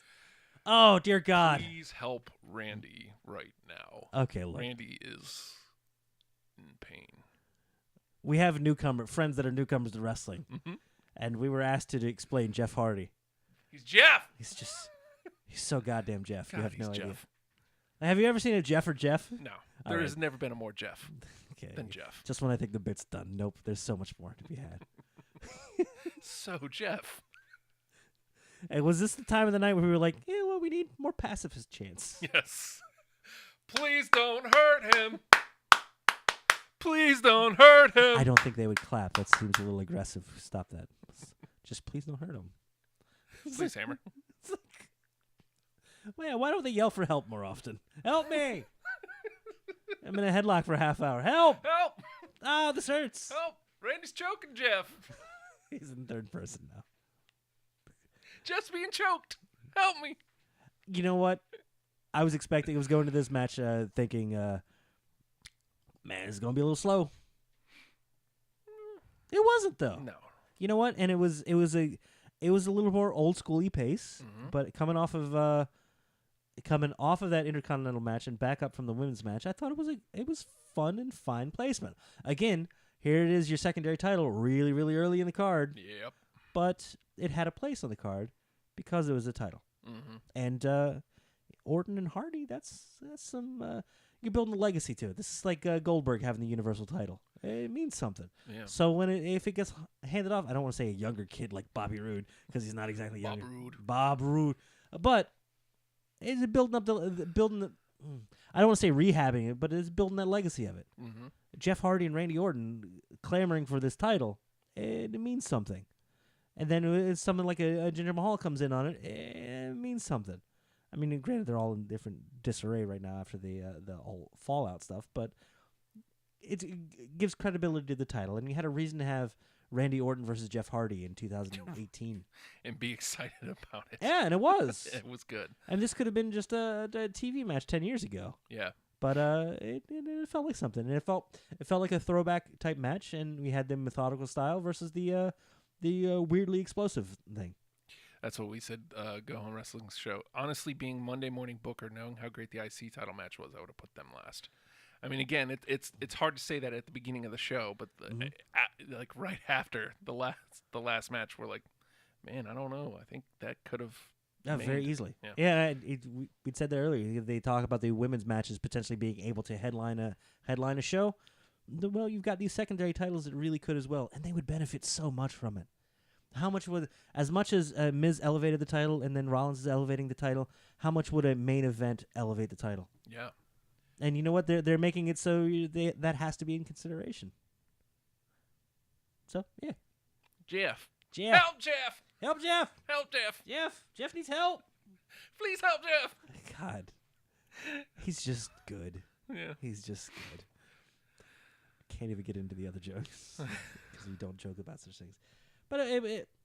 Oh, dear God.
Please help Randy right now.
Okay, look.
Randy is in pain.
We have friends that are newcomers to wrestling.
Mm-hmm.
And we were asked to explain Jeff Hardy.
He's Jeff!
He's so goddamn Jeff.
God,
You have no
he's
idea.
Jeff.
Have you ever seen a Jeff or Jeff?
No.
All
There
right.
has never been a more Jeff
Okay.
than Jeff.
Just when I think the bit's done. Nope, there's so much more to be had.
So, Jeff.
And was this the time of the night where we were like, yeah, well, we need more pacifist chants?
Yes. Please don't hurt him. Please don't hurt him.
I don't think they would clap. That seems a little aggressive. Stop that. Just please don't hurt him.
Please, Hammer.
It's like, well, why don't they yell for help more often? Help me! I'm in a headlock for a half hour. Help!
Help!
Ah, this hurts.
Help! Randy's choking Jeff.
He's in third person now.
Jeff's being choked. Help me.
You know what? I was going to this match thinking, man, it's going to be a little slow. It wasn't, though.
No.
You know what? And it was a little more old schooly pace, but coming off of that Intercontinental match and back up from the women's match, I thought it was fun and fine placement. Again, here it is, your secondary title, really, really early in the card.
Yep.
But it had a place on the card because it was a title.
Mm-hmm.
And Orton and Hardy, that's some you're building a legacy to it. This is like Goldberg having the Universal title. It means something.
Yeah.
So if it gets handed off, I don't want to say a younger kid like Bobby Roode because he's not exactly younger. Bob Roode. But it's building up I don't want to say rehabbing it, but it's building that legacy of it.
Mm-hmm.
Jeff Hardy and Randy Orton clamoring for this title, it means something. And then it's something like a Jinder Mahal comes in on it. It means something. I mean, granted, they're all in different disarray right now after the whole Fallout stuff, but it gives credibility to the title. And you had a reason to have Randy Orton versus Jeff Hardy in 2018.
And be excited about it.
Yeah, and it was.
It was good.
And this could have been just a TV match 10 years ago.
Yeah.
But it felt like something. And it felt like a throwback type match, and we had the methodical style versus the weirdly explosive thing.
That's what we said, Go Home Wrestling's show. Honestly, being Monday Morning Booker, knowing how great the IC title match was, I would have put them last. I mean, again, it's hard to say that at the beginning of the show, but like right after the last match, we're like, man, I don't know. I think that could have.
Yeah, very easily. Yeah, we said that earlier. They talk about the women's matches potentially being able to headline a show. Well, you've got these secondary titles that really could as well, and they would benefit so much from it. How much would, as much as Miz elevated the title and then Rollins is elevating the title, how much would a main event elevate the title?
Yeah.
And you know what? They're making it so that has to be in consideration. So, yeah.
Jeff.
Jeff.
Help, Jeff.
Help, Jeff.
Help, Jeff.
Jeff needs help.
Please help, Jeff.
God. He's just good.
Yeah.
He's just good. Can't even get into the other jokes because we don't joke about such things. But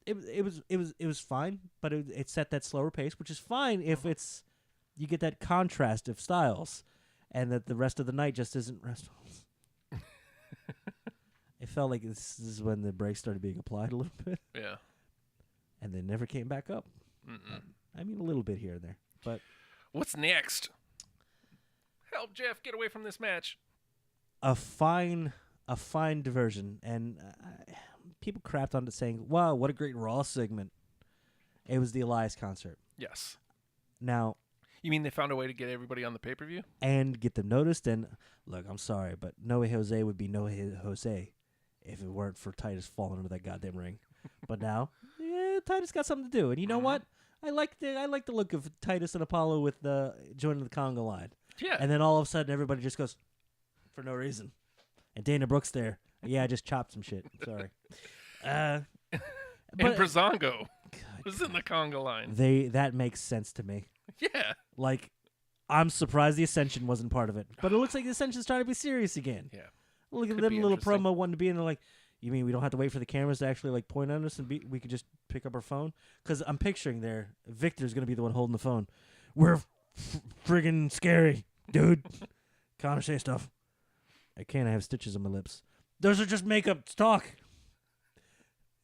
it was fine. But it set that slower pace, which is fine if it's you get that contrast of styles, and that the rest of the night just isn't WrestlePals. It felt like this is when the brakes started being applied a little bit.
Yeah.
And they never came back up. I mean, a little bit here and there. But
what's next? Help Jeff get away from this match.
A fine diversion, and people crapped on it saying, "Wow, what a great Raw segment!" It was the Elias concert.
Yes.
Now,
you mean they found a way to get everybody on the pay-per-view
and get them noticed? And look, I'm sorry, but No Way Jose would be No Way Jose if it weren't for Titus falling into that goddamn ring. But now, Titus got something to do, and you know what? I like the look of Titus and Apollo with joining the conga line.
Yeah.
And then all of a sudden, everybody just goes for no reason. And Dana Brooks there. Yeah, I just chopped some shit. Sorry.
And Breezango was in the conga line.
That makes sense to me.
Yeah.
Like, I'm surprised the Ascension wasn't part of it. But it looks like the Ascension's trying to be serious again.
Yeah.
Look at them little promo wanting to be in there like, you mean we don't have to wait for the cameras to actually like point on us and we could just pick up our phone? Because I'm picturing there, Victor's going to be the one holding the phone. We're friggin' scary, dude. Can't say stuff. I can't have stitches on my lips. Those are just makeup. Talk.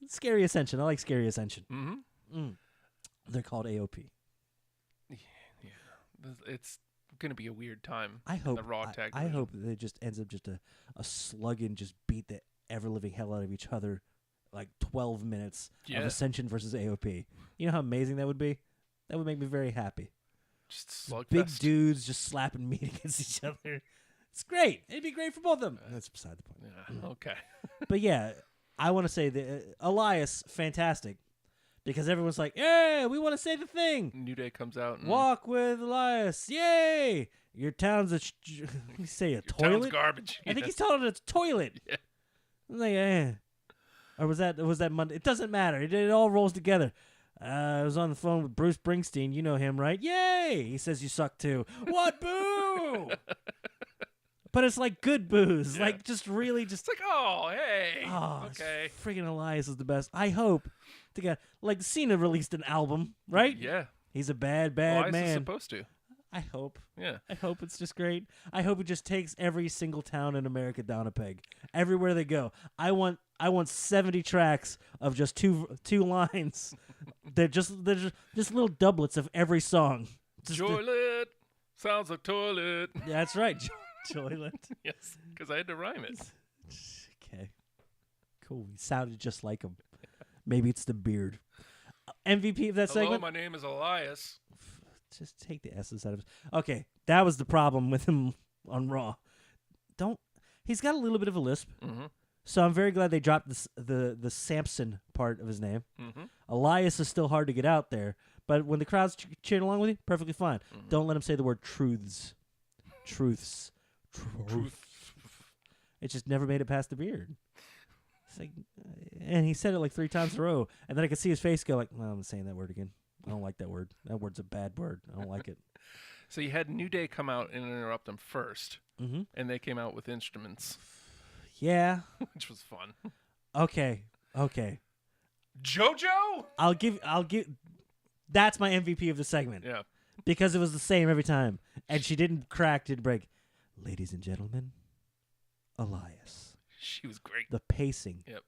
Scary Ascension. I like Scary Ascension. They're called AOP.
Yeah. It's going to be a weird time.
I hope
the Raw tag
I hope that it just ends up just a slug-in, just beat the ever-living hell out of each other, like 12 minutes of Ascension versus AOP. You know how amazing that would be? That would make me very happy.
Just slugfest.
Big dudes just slapping meat against each other. It's great. It'd be great for both of them. That's beside the point.
Yeah. Okay.
But yeah, I want to say that Elias, fantastic. Because everyone's like, yeah, we want to say the thing.
New Day comes out. And
Walk with Elias. Yay. Your town's a
Your
toilet?
town's garbage.
I think he's telling it a toilet.
Yeah.
I'm like, Or was that Monday? It doesn't matter. It all rolls together. I was on the phone with Bruce Springsteen. You know him, right? Yay. He says you suck too. What? Boo. But it's like good booze.
Yeah.
Like just really just.
It's like, oh, hey.
Oh,
okay.
Friggin' Elias is the best. I hope to get like Cena released an album, right?
Yeah.
He's a bad
Elias
man.
is supposed to.
I hope.
Yeah.
I hope it's just great. I hope it just takes every single town in America down a peg. Everywhere they go. I want 70 tracks of just two lines. they're just little doublets of every song.
Toilet. Sounds like toilet.
Yeah, that's right. Toilet.
Yes, because I had to rhyme it.
Okay. Cool. He sounded just like him. Maybe it's the beard. MVP of that
Hello,
segment?
my name is Elias.
Just take the S's out of it. Okay, that was the problem with him on Raw. He's got a little bit of a lisp.
Mm-hmm.
So I'm very glad they dropped the Samson part of his name.
Mm-hmm.
Elias is still hard to get out there, but when the crowd's cheering along with you, perfectly fine.
Mm-hmm.
Don't let him say the word truths. Truth. It just never made it past the beard. It's like, and he said it like 3 times in a row, and then I could see his face go like, "No, I'm saying that word again. I don't like that word. That word's a bad word. I don't like it."
So you had New Day come out and interrupt them first, and they came out with instruments,
Yeah.
which was fun.
Okay.
JoJo?
I'll give. That's my MVP of the segment.
Yeah.
Because it was the same every time, and she didn't crack, didn't break. Ladies and gentlemen, Elias.
She was great.
The pacing.
Yep.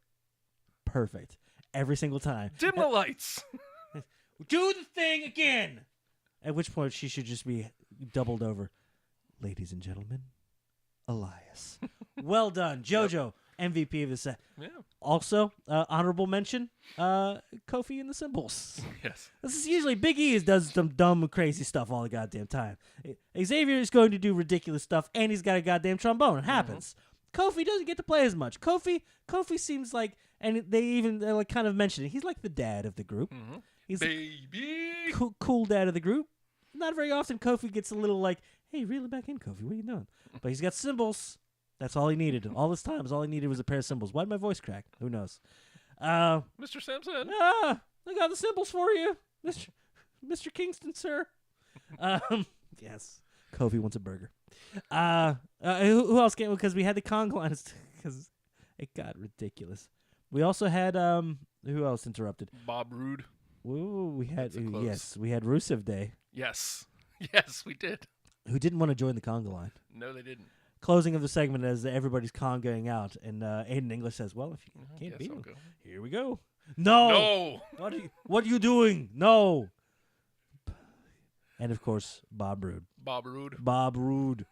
Perfect. Every single time.
Dim the lights.
Do the thing again. At which point she should just be doubled over. Ladies and gentlemen, Elias. Well done, JoJo. MVP of the set.
Yeah.
Also, honorable mention, Kofi and the Symbols.
Yes.
This is usually Big E does some dumb, crazy stuff all the goddamn time. Xavier is going to do ridiculous stuff, and he's got a goddamn trombone. It happens. Kofi doesn't get to play as much. Kofi seems like, and they like kind of mention it. He's like the dad of the group. He's
Baby.
cool dad of the group. Not very often Kofi gets a little like, "Hey, reel it back in, Kofi. What are you doing?" But he's got cymbals. That's all he needed. All this time, all he needed was a pair of cymbals. Why did my voice crack? Who knows?
Mr. Sampson.
I got the cymbals for you, Mr. Kingston, sir. Yes. Kofi wants a burger. Who else came? Because we had the Congo line. Because it got ridiculous. We also had who else interrupted?
Bob Roode.
Ooh, we had
That's a close.
yes, we had Rusev Day,
Yes. Yes, we did.
who didn't want to join the Congo line.
No, they didn't.
Closing of the segment as everybody's congoing out, and Aiden English says, "Well, if you can't
Yes,
beat
I'll
him,
go.
here we go." No.
No.
What are you doing? No. And of course, Bob Roode.
Bob Roode
Bob Roode.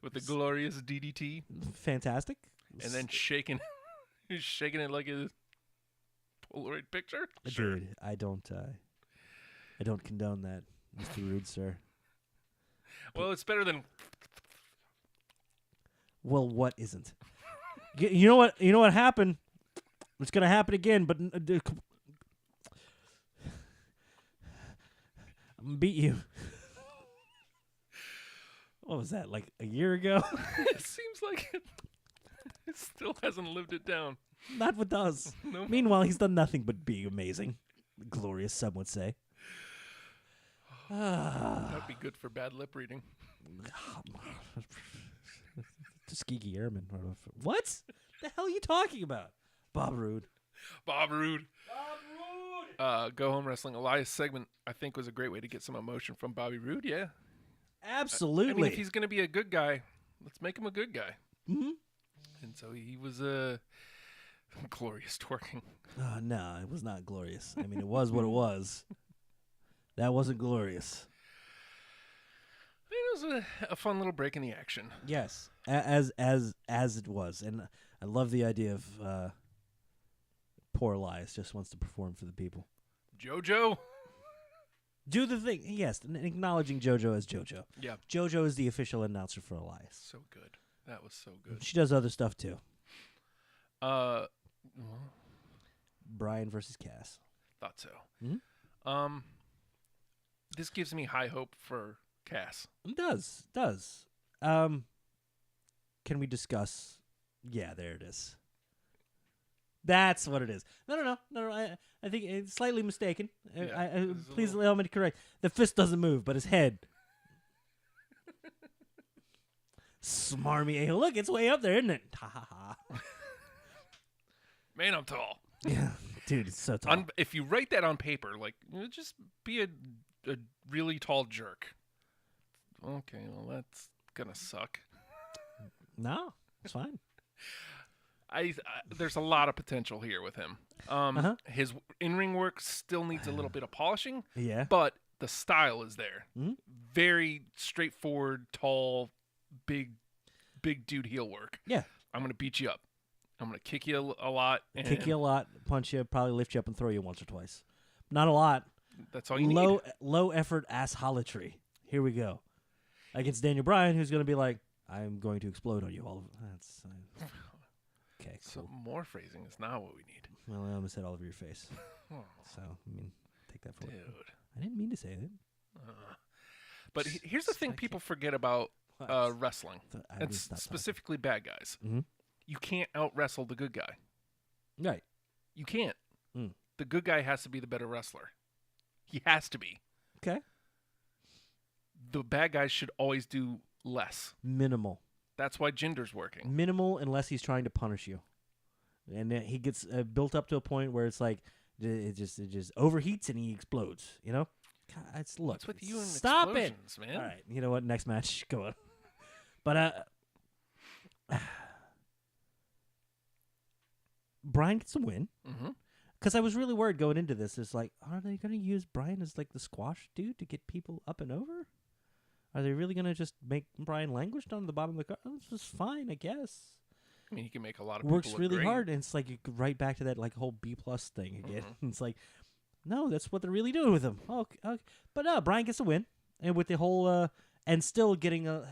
with the glorious DDT,
Fantastic.
and then shaking it like a Polaroid picture. Sure.
Dude, I don't condone that, Mr. Rude, sir.
Well, it's better than.
Well, what isn't? You know what? You know what happened? It's gonna happen again, but I'm gonna beat you. What was that? Like a year ago?
It seems like it still hasn't lived it down.
Not what does.
No.
Meanwhile, he's done nothing but be amazing, glorious. Some would say.
That'd be good for bad lip reading.
Tuskegee Airmen. What the hell are you talking about? Bob Roode.
Bob Roode. Go Home Wrestling Elias segment, I think, was a great way to get some emotion from Bobby Roode. Yeah.
Absolutely.
I mean, if he's going to be a good guy, let's make him a good guy.
Mm-hmm.
And so he was glorious twerking.
No, it was not glorious. I mean, it was what it was. That wasn't glorious.
It was a fun little break in the action.
Yes, as it was, and I love the idea of poor Elias just wants to perform for the people.
JoJo.
Do the thing, yes, and acknowledging JoJo as JoJo.
Yeah.
JoJo is the official announcer for Elias.
So good. That was so good.
She does other stuff too.
Well,
Brian versus Cass.
thought so.
Mhm.
This gives me high hope for Cass.
It does. Can we discuss? Yeah, there it is. That's what it is. No. I think it's slightly mistaken.
Yeah,
Please allow me to correct. The fist doesn't move, but his head. Smarmy a-hole. Look, it's way up there, isn't it? Ha ha ha.
Man, I'm tall.
Yeah, dude, it's so tall.
If you write that on paper, like, just be a really tall jerk. Okay, well, that's gonna suck.
No, it's fine.
There's a lot of potential here with him. His in-ring work still needs a little bit of polishing.
Yeah.
But the style is there.
Mhm.
Very straightforward, tall, big dude heel work.
Yeah.
I'm gonna beat you up. I'm gonna kick you a lot. And
Kick you a lot, punch you, probably lift you up and throw you once or twice. Not a lot.
That's all you need.
Low effort assholatry. Here we go. Against Daniel Bryan, who's going to be like, I'm going to explode on you. All of that's okay.
So
Cool.
more phrasing is not what we need.
Well, I almost said all over your face.
Oh,
So I mean, take that for
dude.
it. I didn't mean to say it.
But here's the thing people forget about wrestling,
I
and
would stop talking.
specifically bad guys.
Mhm.
you can't out wrestle the good guy.
Right.
You can't.
Mm.
The good guy has to be the better wrestler. He has to be.
Okay.
The bad guys should always do less.
Minimal.
That's why Jinder's working.
Minimal unless he's trying to punish you. And then he gets built up to a point where it's like it just overheats and he explodes, you know? God, look.
What's with you and
stop it,
explosions, man?
All right, you know what? Next match, go on. But Brian gets a win. Because I was really worried going into this. It's like, are they going to use Brian as like the squash dude to get people up and over? Are they really going to just make Brian languish down to the bottom of the car? Oh, this is fine, I guess.
I mean, he can make a lot of
Works
people
really
look great.
hard, and it's like you go right back to that like whole B+ thing again. It's like, no, that's what they're really doing with him. Okay. But no, Brian gets a win, and with the whole and still getting a.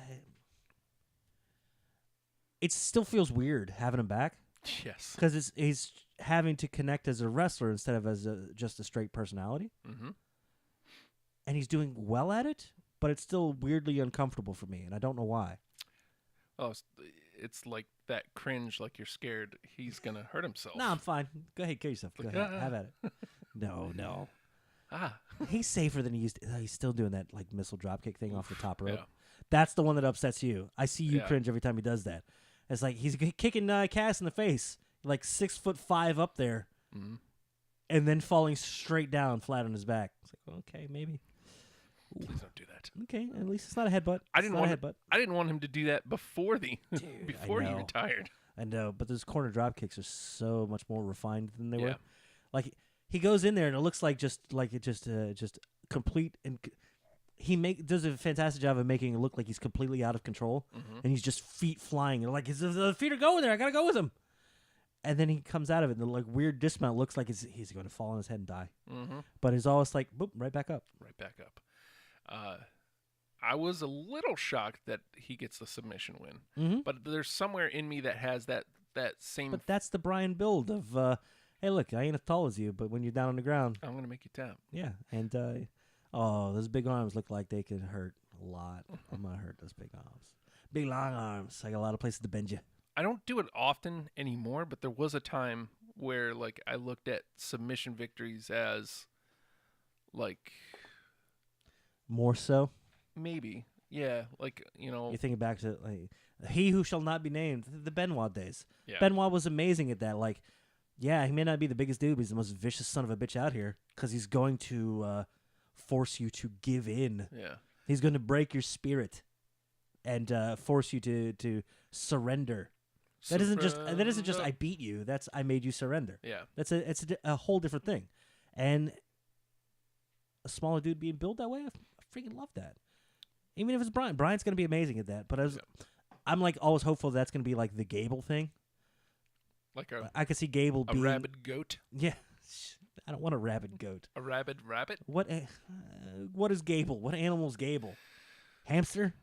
It still feels weird having him back.
Yes.
Because he's having to connect as a wrestler instead of as just a straight personality. And he's doing well at it, but it's still weirdly uncomfortable for me, and I don't know why.
Oh, it's like that cringe, like you're scared he's going to hurt himself.
No, I'm fine. Go ahead, kill yourself. Go ahead. Have at it. No. He's safer than he used to. He's still doing that like missile dropkick thing off the top rope.
Yeah.
That's the one that upsets you. I see you
Yeah.
cringe every time he does that. It's like he's kicking Cass in the face, like 6'5" up there, and then falling straight down flat on his back. It's like, okay, maybe.
Please don't do that.
Okay, at least it's not a headbutt.
I didn't
want
I didn't want him to do that before before he
know.
retired.
I know, but those corner drop kicks are so much more refined than they
Yeah.
were. Like he goes in there and it looks like just complete and he does a fantastic job of making it look like he's completely out of control and he's just feet flying and like his feet are going there. I gotta go with him. And then he comes out of it and the like weird dismount looks like he's going to fall on his head and die. But he's always like boop right back up.
Right back up. I was a little shocked that he gets the submission win, but there's somewhere in me that has that same.
But that's the Brian build of, hey, look, I ain't as tall as you, but when you're down on the ground,
I'm gonna make you tap.
yeah. And those big arms look like they could hurt a lot. I'm gonna hurt those big arms, big long arms. I got a lot of places to bend you.
I don't do it often anymore, but there was a time where like I looked at submission victories as like
More so,
maybe, yeah, like
you're thinking back to like He Who Shall Not Be Named, the Benoit days.
Yeah.
Benoit was amazing at that. Like, yeah, he may not be the biggest dude, but he's the most vicious son of a bitch out here because he's going to force you to give in.
Yeah.
He's going to break your spirit and force you to surrender. That isn't just I beat you. That's I made you surrender.
Yeah.
It's a whole different thing, and a smaller dude being built that way, I freaking love that. Even if it's Brian, Brian's gonna be amazing at that. But I'm like always hopeful that's gonna be like the Gable thing.
Like
I could see Gable
a
being
rabid goat.
Yeah, I don't want a rabid goat.
A rabid rabbit.
What is Gable? What animal is Gable? Hamster?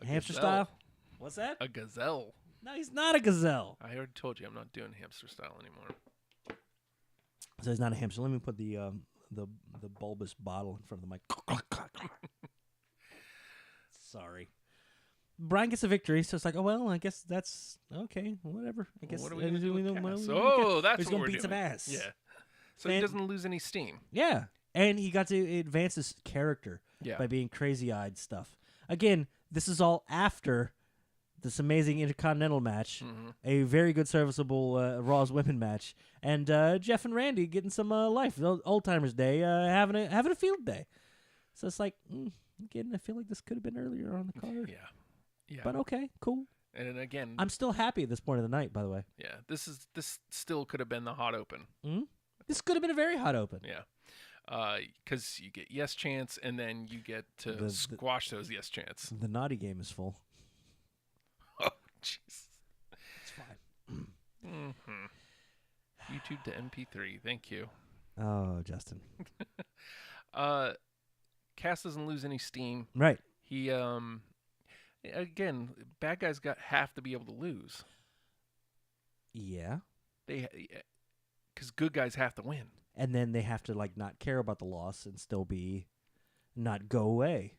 Hamster
gazelle.
style? What's that?
A gazelle.
No, he's not a gazelle.
I already told you I'm not doing hamster style anymore.
So he's not a hamster. Let me put the bulbous bottle in front of the mic. Sorry. Brian gets a victory, so it's like, oh well, I guess that's okay, whatever. I guess
What are we gonna do with Cass?
that's
He's
what
gonna
we're
beat
doing.
some
Ass.
Yeah. So he doesn't lose any steam.
Yeah, and he got to advance his character by being crazy-eyed stuff. Again, this is all after this amazing Intercontinental match, a very good, serviceable Raw's Women match, and Jeff and Randy getting some life. Old Timers Day, having a field day. So it's like, again, I feel like this could have been earlier on the card.
Yeah. Yeah.
But okay, cool.
And again,
I'm still happy at this point of the night, by the way.
yeah, this still could have been the hot open.
This could have been a very hot open.
Yeah. Because you get yes chance, and then you get to squash those yes chance.
The naughty game is full.
Oh, jeez.
It's fine.
YouTube to MP3. Thank you.
Oh, Justin.
Cass doesn't lose any steam.
Right.
He again, bad guys have to be able to lose.
Yeah.
Because good guys have to win.
And then they have to like not care about the loss and still not go away.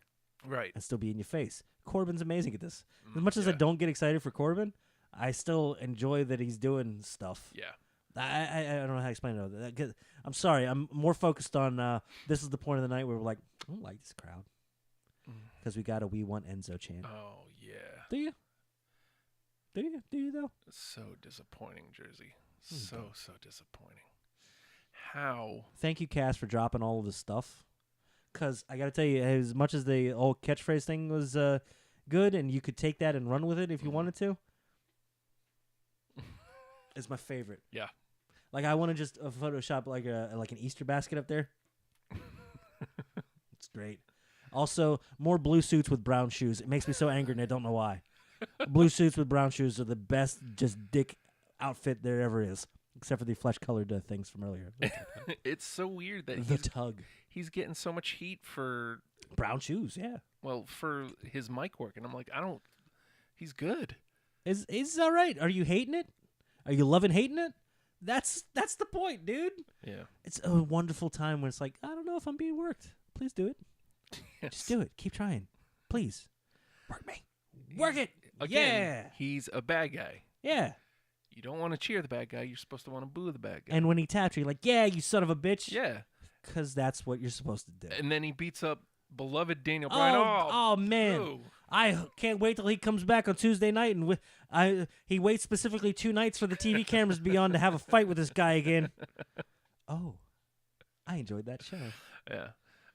Right.
And still be in your face. Corbin's amazing at this. As much as I don't get excited for Corbin, I still enjoy that he's doing stuff.
Yeah.
I don't know how to explain it. 'Cause I'm sorry. I'm more focused on this is the point of the night where we're like, I don't like this crowd. Because we want Enzo chant.
Oh, yeah.
Do you? Do you though?
So disappointing, Jersey. So disappointing. How?
Thank you, Cass, for dropping all of this stuff. Because I got to tell you, as much as the old catchphrase thing was good, and you could take that and run with it if you wanted to, it's my favorite.
Yeah.
Like, I want to just Photoshop like an Easter basket up there. It's great. Also, more blue suits with brown shoes. It makes me so angry, and I don't know why. Blue suits with brown shoes are the best just dick outfit there ever is, except for the flesh-colored things from earlier.
It's so weird that
The tug.
he's getting so much heat for,
Brown shoes, yeah.
well, for his mic work. And I'm like, he's good.
It's all right. Are you hating it? Are you loving hating it? That's the point, dude.
Yeah.
It's a wonderful time when it's like, I don't know if I'm being worked. Please do it. Just do it. Keep trying. Please. Work me. Work it.
Again, he's a bad guy.
Yeah.
You don't want to cheer the bad guy. You're supposed to want to boo the bad guy.
And when he taps you, you're like, yeah, you son of a bitch.
Yeah.
Because that's what you're supposed to do.
And then he beats up beloved Daniel Bryan.
Oh man.
boo.
I can't wait till he comes back on Tuesday night, and he waits specifically 2 nights for the TV cameras to be on to have a fight with this guy again. Oh, I enjoyed that show.
Yeah.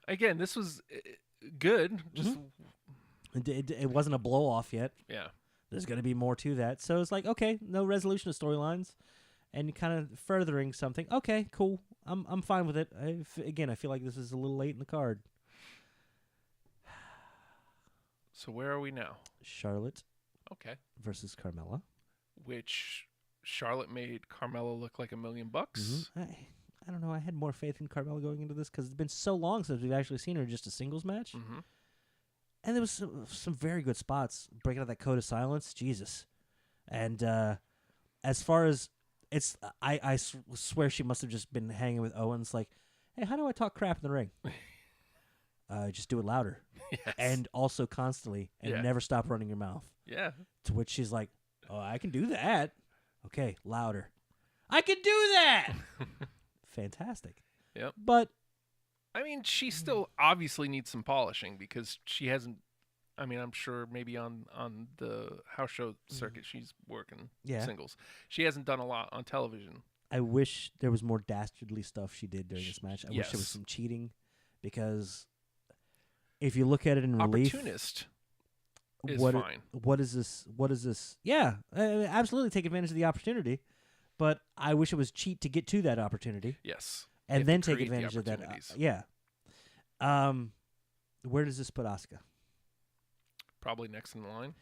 Again, this was good. Just
It wasn't a blow off yet.
yeah.
There's going to be more to that. So it's like, okay, no resolution of storylines, and kind of furthering something. Okay, cool. I'm fine with it. Again, I feel like this is a little late in the card.
So where are we now?
Charlotte
Okay.
versus Carmella.
Which Charlotte made Carmella look like $1 million.
I don't know. I had more faith in Carmella going into this because it's been so long since we've actually seen her in just a singles match.
Mm-hmm.
And there was some very good spots. Breaking out that code of silence. Jesus. And as far as it's, I swear she must have just been hanging with Owens like, hey, how do I talk crap in the ring? Just do it louder.
Yes.
And also constantly. And
Yeah.
never stop running your mouth.
Yeah.
To which she's like, oh, I can do that. Okay, louder. I can do that. Fantastic.
Yep.
But
I mean, she still obviously needs some polishing because she hasn't. I mean, I'm sure maybe on the house show circuit she's working singles. She hasn't done a lot on television.
I wish there was more dastardly stuff she did during this match. I wish there was
Yes.
some cheating, because if you look at it in relief,
Opportunist is
what
fine.
What is this? What is this? Yeah, absolutely take advantage of the opportunity, but I wish it was cheat to get to that opportunity.
Yes.
And
You
then
have to
take
create the
advantage of that.
opportunities.
Yeah. Where does this put Asuka?
Probably next in line.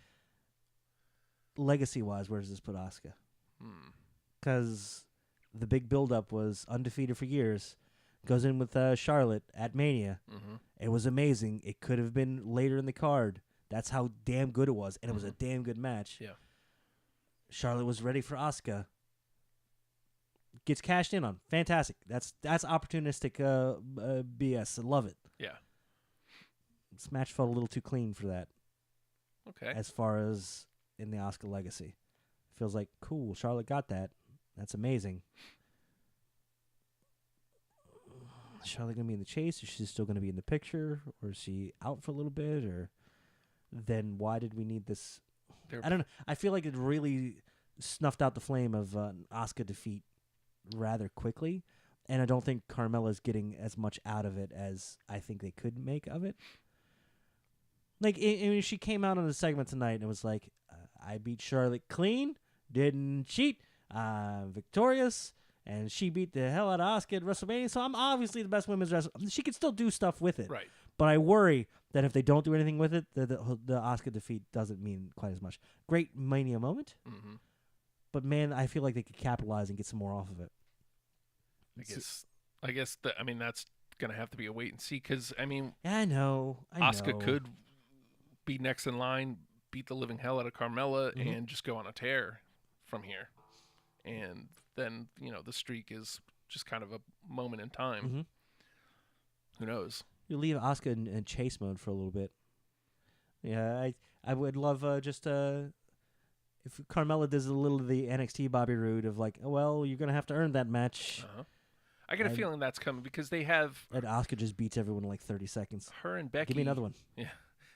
Legacy-wise, where does this put Asuka?
Hmm.
Because the big build-up was undefeated for years. Goes in with Charlotte at Mania.
Mm-hmm.
It was amazing. It could have been later in the card. That's how damn good it was, and it was a damn good match.
Yeah.
Charlotte was ready for Asuka. Gets cashed in on. Fantastic. That's opportunistic BS. I love it.
Yeah.
This match felt a little too clean for that.
Okay.
As far as in the Asuka legacy. Feels like, cool, Charlotte got that. That's amazing. Is Charlotte going to be in the chase? Is she still going to be in the picture? Or is she out for a little bit? Or then why did we need this? I don't know. I feel like it really snuffed out the flame of an Asuka defeat rather quickly. And I don't think Carmella's getting as much out of it as I think they could make of it. Like, I mean, she came out on the segment tonight and it was like, I beat Charlotte clean, didn't cheat, victorious, and she beat the hell out of Asuka at WrestleMania, so I'm obviously the best women's wrestler. She can still do stuff with it.
Right.
But I worry that if they don't do anything with it, the Asuka defeat doesn't mean quite as much. Great Mania moment, but man, I feel like they could capitalize and get some more off of it.
I guess that, I mean, that's going to have to be a wait and see because, I mean,
I know.
Asuka could be next in line, beat the living hell out of Carmella, and just go on a tear from here. And then, you know, the streak is just kind of a moment in time. Who knows?
You leave Asuka in chase mode for a little bit. Yeah, I would love it if Carmella does a little of the NXT Bobby Roode of like, oh, well, you're gonna have to earn that match,
I get a
And-
feeling that's coming because they have
and Asuka just beats everyone in like 30 seconds.
her and Becky.
Give me another one.
Yeah,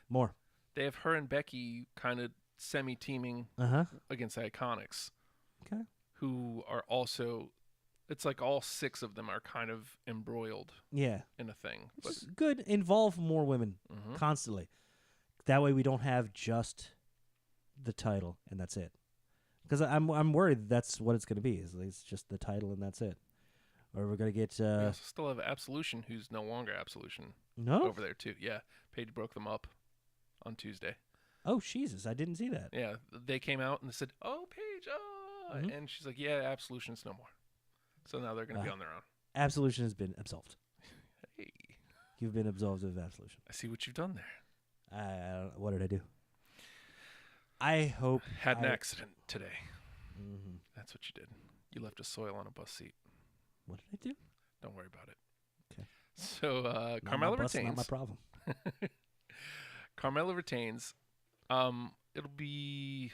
More.
they have her and Becky kind of semi-teaming against the Iconics,
Okay.
who are also. It's like all 6 of them are kind of embroiled
Yeah.
in a thing.
Which is good. Involve more women
Mhm.
constantly. That way we don't have just the title and that's it. Because I'm worried that's what it's going to be. It's just the title and that's it. Or we're going to get...
We also still have Absolution, who's no longer Absolution,
no?
over there too. Yeah, Paige broke them up on Tuesday.
Oh, Jesus. I didn't see that.
Yeah, they came out and they said, "Oh, Paige,"
Mhm.
and she's like, "Yeah, Absolution's no more." So now they're going to be on their own.
Absolution has been absolved.
Hey,
You've been absolved of Absolution.
I see what you've done there.
What did I do? I hope...
Had an
I-
accident today.
Mhm.
That's what you did. You left a soil on a bus seat.
What did I do?
Don't worry about it.
Okay.
So
Not my
Carmella
bus,
retains.
Not my problem.
Carmella retains. It'll be.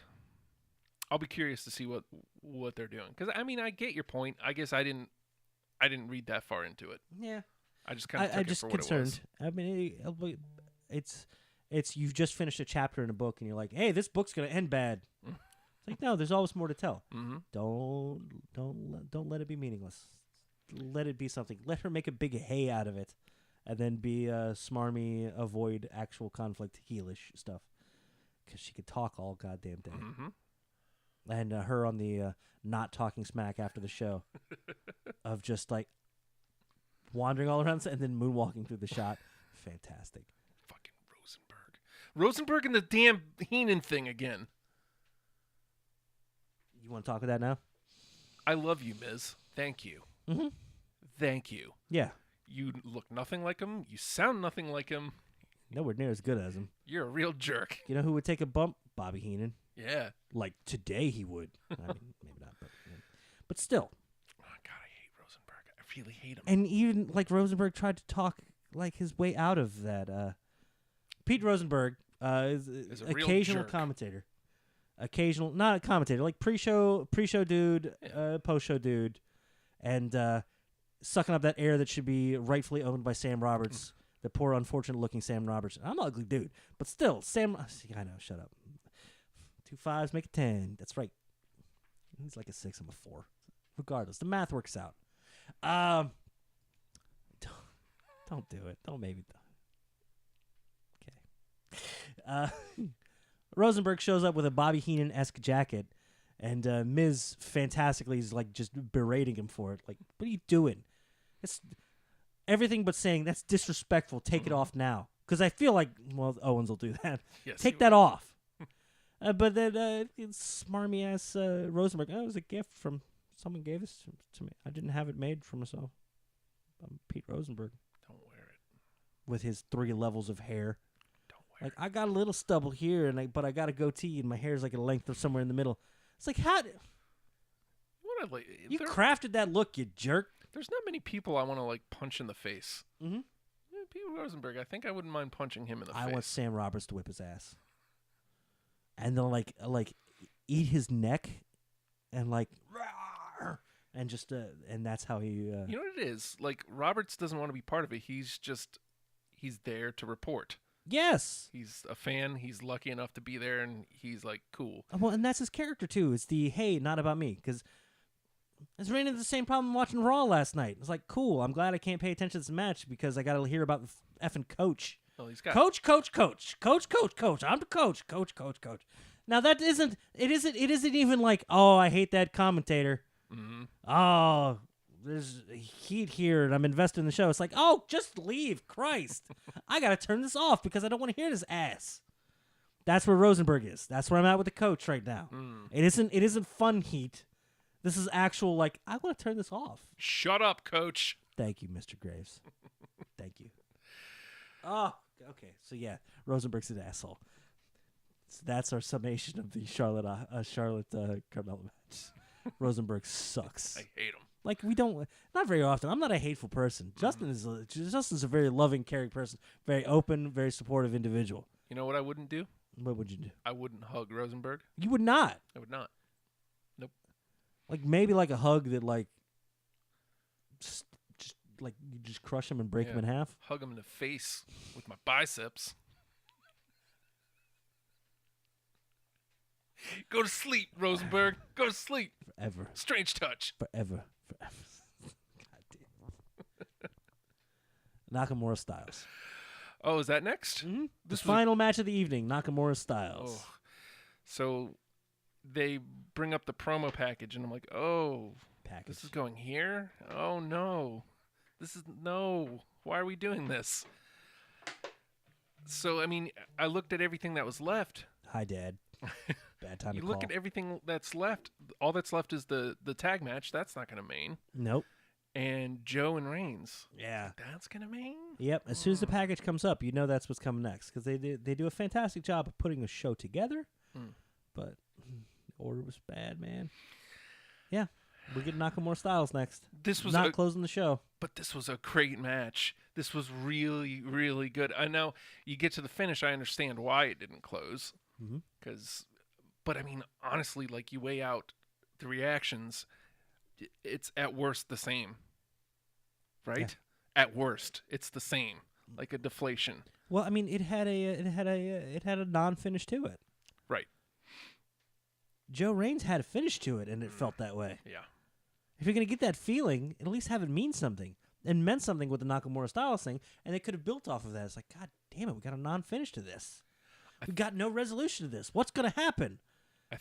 I'll be curious to see what they're doing because I mean I get your point. I guess I didn't read that far into it.
Yeah.
I just kind of took
I'm
it
just
for
concerned.
what
I mean, it's you've just finished a chapter in a book and you're like, hey, this book's gonna end bad. It's like, no, there's always more to tell.
it was.
Don't let it be meaningless. Let it be something. Let her make a big hay out of it, and then be smarmy, avoid actual conflict, heelish stuff, because she could talk all goddamn day.
Mm-hmm.
And her on the not talking smack after the show, of just like wandering all around and then moonwalking through the shot. Fantastic.
Fucking Rosenberg and the damn Heenan thing again.
You want to talk about that now?
I love you, Miz. Thank you.
Mhm.
Thank you.
Yeah.
You look nothing like him. You sound nothing like him.
Nowhere near as good as him.
You're a real jerk.
You know who would take a bump? Bobby Heenan.
Yeah.
Like today he would. I mean, maybe not, but still.
Oh, God, I hate Rosenberg. I really hate him.
And even like Rosenberg tried to talk like his way out of that. Pete Rosenberg is
Is a real
occasional
jerk.
commentator. Occasional, not a commentator, like pre-show dude, post-show dude, and sucking up that air that should be rightfully owned by Sam Roberts, the poor, unfortunate-looking Sam Roberts. I'm an ugly dude, but still, Sam. I know, shut up. 2 5s make a 10. That's right. He's like a 6. I'm a 4. Regardless, the math works out. Don't do it. Don't maybe. Okay. Rosenberg shows up with a Bobby Heenan-esque jacket, and Miz fantastically is like just berating him for it. Like, what are you doing? It's everything but saying that's disrespectful. Take it off now. Because I feel like, well, Owens will do that.
Yes,
Take
he
that
will.
off. But then smarmy ass Rosenberg. Oh, it was a gift from someone gave this to me. I didn't have it made for myself. I'm Pete Rosenberg
Don't wear it.
with his 3 levels of hair.
Don't wear
Like I got a little stubble here, but I got a goatee, and my hair's like a length of somewhere in the middle. It's like how
it. What I,
you
there-
crafted that look, you jerk.
There's not many people I want to like punch in the face.
Mhm.
Yeah, Pete Rosenberg, I think I wouldn't mind punching him in the
I
face.
want Sam Roberts to whip his ass, and then like eat his neck, and like rawr, and just and that's how he.
You know what it is? Like Roberts doesn't want to be part of it. He's there to report.
Yes.
He's a fan. He's lucky enough to be there, and he's like cool.
Well, and that's his character too. It's the hey, not about me, because it's running into the same problem watching Raw last night. It's like cool. I'm glad I can't pay attention to this match because I got to hear about the effing coach.
Well, he's got
Coach. I'm the coach. Now that isn't. It isn't even like, oh, I hate that commentator.
Mm-hmm.
Oh, there's heat here, and I'm invested in the show. It's like, oh, just leave, Christ! I gotta turn this off because I don't want to hear this ass. That's where Rosenberg is. That's where I'm at with the coach right now. It isn't fun heat. This is actual like I want to turn this off.
Shut up, Coach.
Thank you, Mr. Graves. Thank you. Oh, okay. So yeah, Rosenberg's an asshole. So that's our summation of the Charlotte Carmella match. Rosenberg sucks.
I hate him.
Like we don't, not very often. I'm not a hateful person. Justin's a very loving, caring person. Very open, very supportive individual.
You know what I wouldn't do?
What would you do?
I wouldn't hug Rosenberg.
You would not.
I would not. Nope.
Like maybe like a hug that like just like you just crush him and break him in half.
Hug him in the face with my biceps. Go to sleep, Rosenberg. Go to sleep.
Forever.
Strange touch.
Forever. God damn. Nakamura Styles.
Oh, is that next?
Mm-hmm. The
This was
final match of the evening, Nakamura Styles.
Oh. So they bring up the promo package, and I'm like, oh, this is going here? Oh, no. No. Why are we doing this? So, I mean, I looked at everything that was left.
Hi, Dad. Bad time
You
to
look
call.
at everything that's left. All that's left is the tag match. That's not going to main.
Nope.
And Joe and Reigns.
Yeah.
That's going to main?
Yep. As soon as the package comes up, you know that's what's coming next because they do a fantastic job of putting a show together. But the order was bad, man. Yeah. We're getting Nakamura Styles next.
This was
not closing the show.
But this was a great match. This was really, really good. I know you get to the finish, I understand why it didn't close. But I mean, honestly, like you weigh out the reactions, it's at worst the same. Right? Yeah. At worst, it's the same. Like a deflation.
Well, I mean, it had a non-finish to it.
Right.
Joe Reigns had a finish to it, and it felt that way.
Yeah.
If you're going to get that feeling, at least have it mean something. And meant something with the Nakamura Styles thing, and they could have built off of that. It's like, God damn it, we got a non-finish to this. We got no resolution to this. What's going to happen?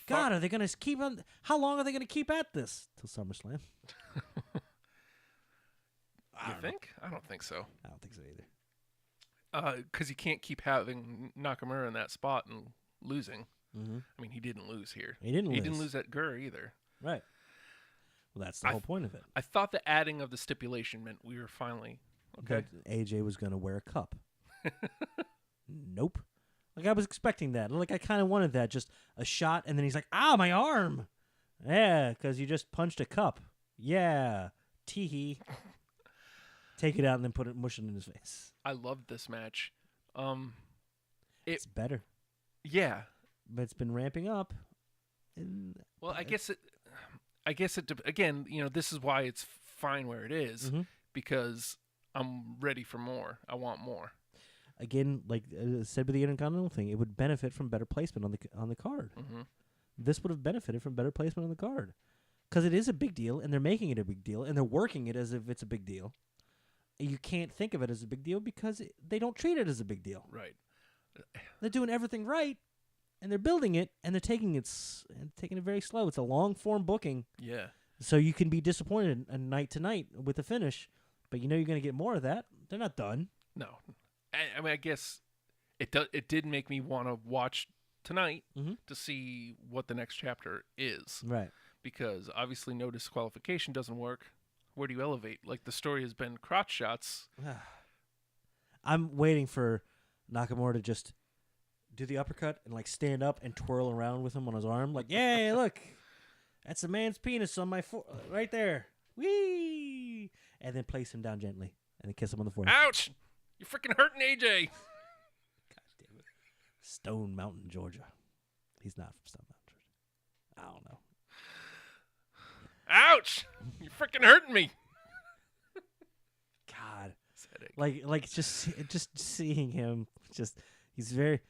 God, are they going to keep on? How long are they going to keep at this? Till SummerSlam.
You think? I don't think so.
I don't think so either.
Because you can't keep having Nakamura in that spot and losing. I mean, he didn't lose here.
He didn't
lose at Gurr either.
Right. Well, that's the whole point of it.
I thought the adding of the stipulation meant we were finally
that AJ was going to wear a cup. Nope. Like I was expecting that. Like I kind of wanted that, just a shot, and then he's like, "Ah, my arm." Yeah, because you just punched a cup. Yeah, tee-hee. Take it out and then mush it in his face.
I loved this match.
It's better.
Yeah,
but it's been ramping up.
Well, I guess it. Again, you know, this is why it's fine where it is, because I'm ready for more. I want more. Again,
like said with the Intercontinental thing, it would benefit from better placement on the card. This would have benefited from better placement on the card, because it is a big deal, and they're making it a big deal, and they're working it as if it's a big deal. You can't think of it as a big deal because they don't treat it as a big deal.
Right.
They're doing everything right, and they're building it, and they're taking it very slow. It's a long form booking.
Yeah.
So you can be disappointed night to night with the finish, but you know you're going to get more of that. They're not done.
No. I mean, I guess it did make me want to watch tonight to see what the next chapter is.
Right.
Because obviously no disqualification doesn't work. Where do you elevate? Like the story has been crotch shots.
I'm waiting for Nakamura to just do the uppercut and like stand up and twirl around with him on his arm. Like, yay, look. That's a man's penis on my right there. Whee! And then place him down gently and then kiss him on the forehead.
Ouch! You're freaking hurting AJ.
God damn it. Stone Mountain, Georgia. He's not from Stone Mountain, Georgia. I don't know.
Ouch! You're freaking hurting me.
God. Like just seeing him, he's very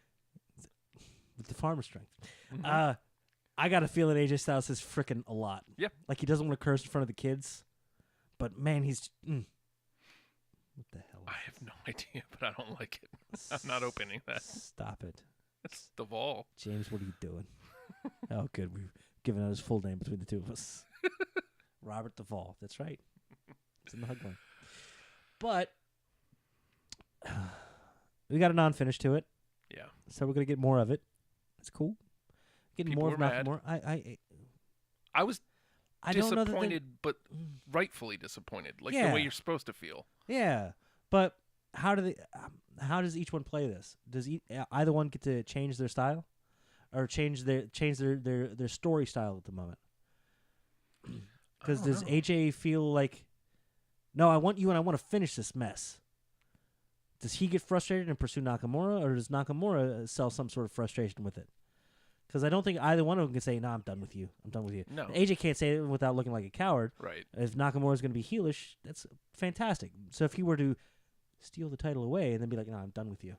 with the farmer strength. I got a feeling AJ Styles is freaking a lot.
Yeah.
Like he doesn't want to curse in front of the kids, but man, he's what the hell?
I have no idea, but I don't like it. I'm not opening that.
Stop it.
It's Duvall.
James, what are you doing? Oh, good. We've given out his full name between the two of us. Robert Duvall. That's right. It's in the hug line. But we got a non-finish to it.
Yeah.
So we're gonna get more of it. It's cool. Getting
People
more of
were mad.
Nakamura.
I was
I don't know that
disappointed, but rightfully disappointed, like the
Yeah.
way you're supposed to feel.
Yeah, but how how does each one play this? Does either one get to change their style, or change their story style at the moment? Because does AJ feel like, no, I want you and I want to finish this mess? Does he get frustrated and pursue Nakamura, or does Nakamura sell some sort of frustration with it? Because I don't think either one of them can say, "No, I'm done with you. I'm done with you."
No.
AJ can't say it without looking like a coward.
Right.
If Nakamura's going to be heelish, that's fantastic. So if he were to steal the title away and then be like, "No, I'm done with you,"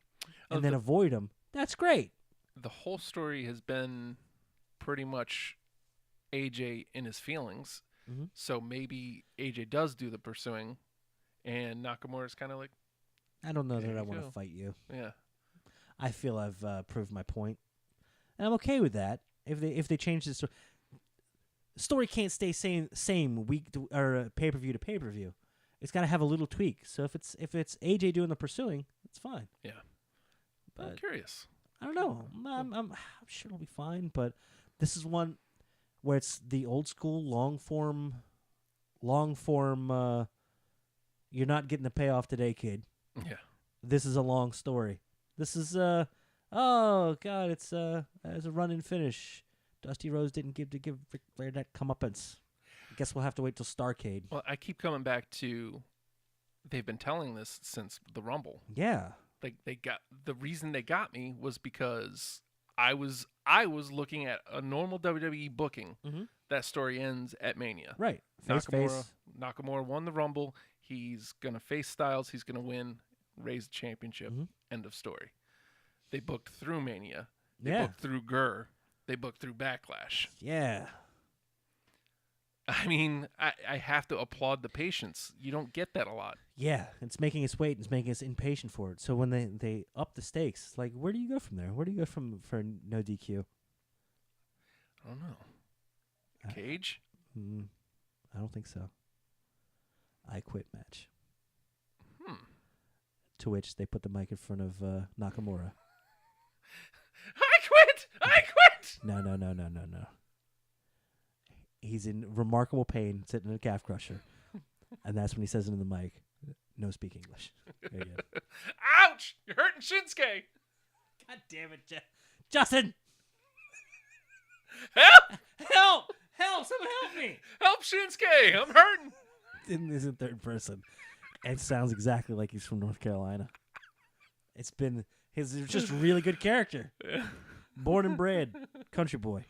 and then avoid him, that's great.
The whole story has been pretty much AJ in his feelings.
Mhm.
So maybe AJ does do the pursuing, and Nakamura's kind of like,
I don't know
There
that I
you
want to
go.
fight you.
yeah.
I feel I've proved my point, and I'm okay with that. If they change the story, can't stay same week to, or pay per view to pay per view. It's got to have a little tweak. So if it's AJ doing the pursuing, it's fine.
Yeah. I'm
But
curious.
I don't know. I'm sure it'll be fine. But this is one where it's the old school long form. You're not getting the payoff today, kid.
Yeah.
This is a long story. This is oh god, it's a run-in finish. Dusty Rhodes didn't give Ric Flair that comeuppance. I guess we'll have to wait till Starrcade.
Well, I keep coming back to they've been telling this since the Rumble.
Yeah.
Like the reason they got me was because I was looking at a normal WWE booking.
Mhm.
That story ends at Mania.
Right. Face.
Nakamura won the Rumble. He's gonna face Styles. He's gonna win, raise the championship.
Mhm.
End of story. They booked through Mania. They
Yeah.
booked through Gurr. They booked through Backlash.
Yeah.
I mean, I have to applaud the patience. You don't get that a lot.
Yeah. It's making us wait. It's making us impatient for it. So when they up the stakes, like where do you go from there? Where do you go for no DQ?
I don't know.
Uh,
Cage?
I don't think so. I quit match. To which they put the mic in front of Nakamura.
I quit! I quit!
No. He's in remarkable pain, sitting in a calf crusher. And that's when he says into the mic, "No speak English." There you go.
Ouch! You're hurting Shinsuke!
God damn it, Justin!
Help!
Help! Someone help me!
Help Shinsuke! I'm hurting!
Is in third person. And sounds exactly like he's from North Carolina. It's just really good character. Born and bred, country boy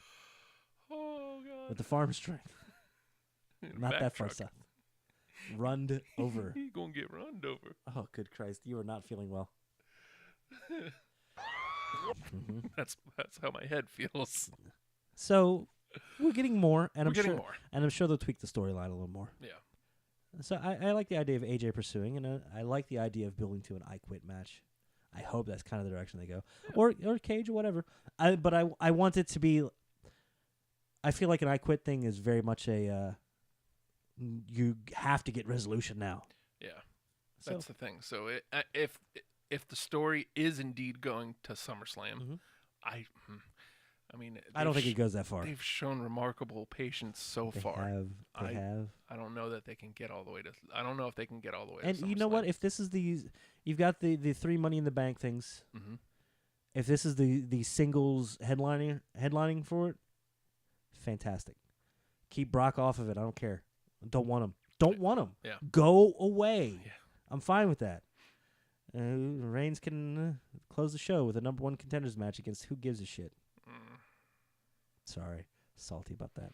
Oh, God.
with the farm strength. Not that far
Backtrack.
south. Runned over.
He gonna get runned over.
Oh, good Christ. You are not feeling well.
That's how my head feels.
So, we're getting more. And
We're
I'm
getting
sure,
more.
And I'm sure they'll tweak the storyline a little more.
Yeah.
So I like the idea of AJ pursuing, and I like the idea of building to an I Quit match. I hope that's kind of the direction they go, or Cage or whatever. But I want it to be. I feel like an I Quit thing is very much a. You have to get resolution now.
Yeah.
So-
That's the thing. So if the story is indeed going to SummerSlam,
Mhm.
I mean,
I don't
they've
think it goes that far.
They've shown remarkable patience so
They
far.
have. They have.
I don't know that they can get all the way to. I don't know if they can get all the way.
And
to
you know what?
SummerSlam.
If this is you've got the 3 Money in the Bank things.
Mhm.
If this is the singles headlining for it, fantastic. Keep Brock off of it. I don't care. Don't want him. Don't want him.
Yeah.
Go away.
Yeah.
I'm fine with that. Reigns can close the show with a number 1 contenders match against who gives a shit. Sorry. Salty about that.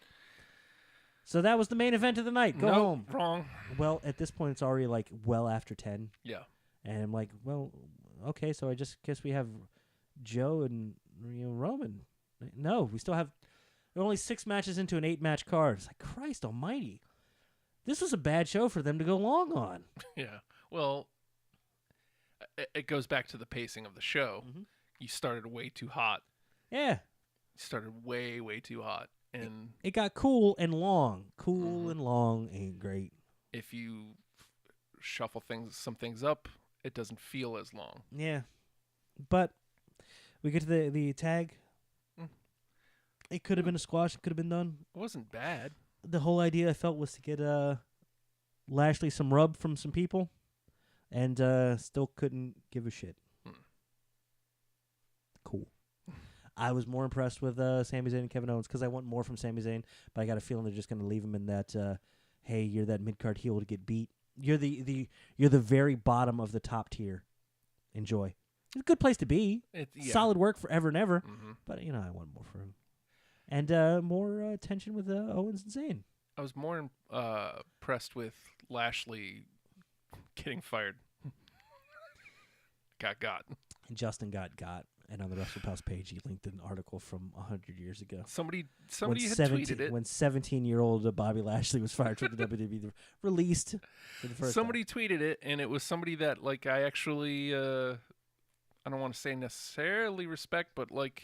So that was the main event of the night. Go
Nope,
home.
Wrong.
Well, at this point, it's already like well after 10.
Yeah.
And I'm like, well, okay, so I just guess we have Joe and Roman. No, we still have. We're only 6 matches into an 8-match card. It's like, Christ almighty. This was a bad show for them to go long on.
Yeah. Well, it goes back to the pacing of the show.
Mhm.
You started way too hot.
Yeah.
You started way too hot, and
It got cool and long. Cool and long ain't great.
if you shuffle some things up, it doesn't feel as long.
Yeah. But we get to the tag. It could have been a squash. It could have been done.
It wasn't bad.
The whole idea I felt was to get Lashley some rub from some people, and still couldn't give a shit. Cool. I was more impressed with Sami Zayn and Kevin Owens because I want more from Sami Zayn, but I got a feeling they're just going to leave him in that. Hey, you're that mid card heel to get beat. You're the very bottom of the top tier. enjoy. It's a good place to be. Solid work forever and ever. But I want more for him, and more tension with Owens and Zayn.
I was more impressed with Lashley getting fired. got.
And Justin got. And on the WrestlePals page, he linked an article from 100 years ago.
Somebody had tweeted it.
When 17-year-old Bobby Lashley was fired from the WWE, released for the first
Somebody tweeted it, and it was somebody that, like, I actually, I don't want to say necessarily respect, but, like,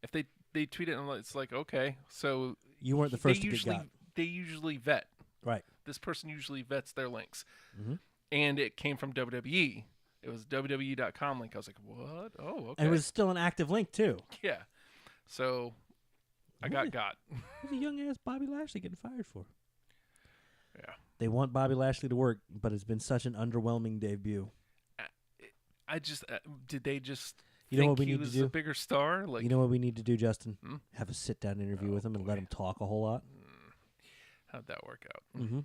if they tweet it, and it's like, okay, so
You weren't the first to get got.
They usually vet.
Right.
This person usually vets their links.
Mm-hmm.
And it came from WWE. It was WWE.com link. I was like, what? Oh, okay.
And it was still an active link, too.
Yeah. So I got.
Who's a young-ass Bobby Lashley getting fired for?
Yeah.
They want Bobby Lashley to work, but it's been such an underwhelming debut.
I just did they just
You know
think
what we
he
need to
was
do?
a bigger star? Like,
You know what we need to do, Justin?
Hmm?
Have a sit-down interview with him and let him talk a whole lot.
how'd that work out?
Mm-hmm.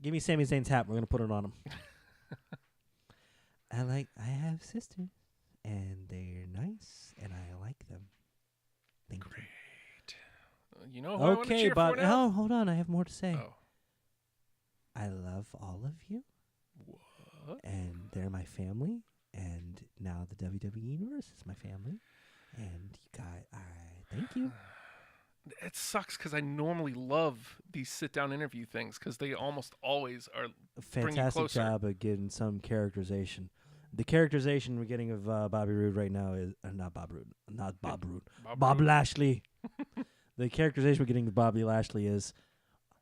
Give me Sami Zayn's hat. We're going to put it on him. I have sisters, and they're nice, and I like them. Thank you.
You know who I want to
Okay,
cheer
Bob.
for now?
Oh, hold on. I have more to say.
Oh.
I love all of you,
What?
and they're my family, and now the WWE Universe is my family, and you guys, thank you.
It sucks because I normally love these sit-down interview things because they almost always are
A
bring you
fantastic
closer.
job of getting some characterization. The characterization we're getting of Bobby Roode right now is not Bob Roode, Bob
Roode.
Lashley. The characterization we're getting of Bobby Lashley is,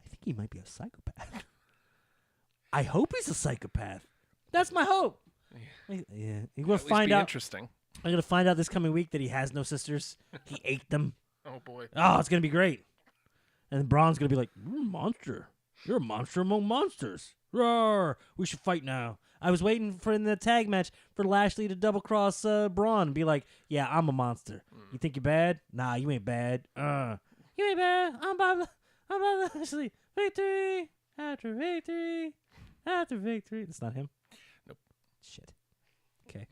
I think he might be a psychopath. I hope he's a psychopath. That's my hope. Yeah, we're gonna
At least
find
be
out.
Interesting.
I'm gonna find out this coming week that he has no sisters. He ate them.
Oh boy.
Oh, it's gonna be great. And then Braun's gonna be like, "You're a monster. You're a monster among monsters. Roar! We should fight now." I was waiting for in the tag match for Lashley to double cross Braun and be like, "Yeah, I'm a monster. You think you're bad? Nah, you ain't bad. You ain't bad. I'm Bob Lashley. Victory after victory after victory." That's not him.
Nope.
Shit. Okay.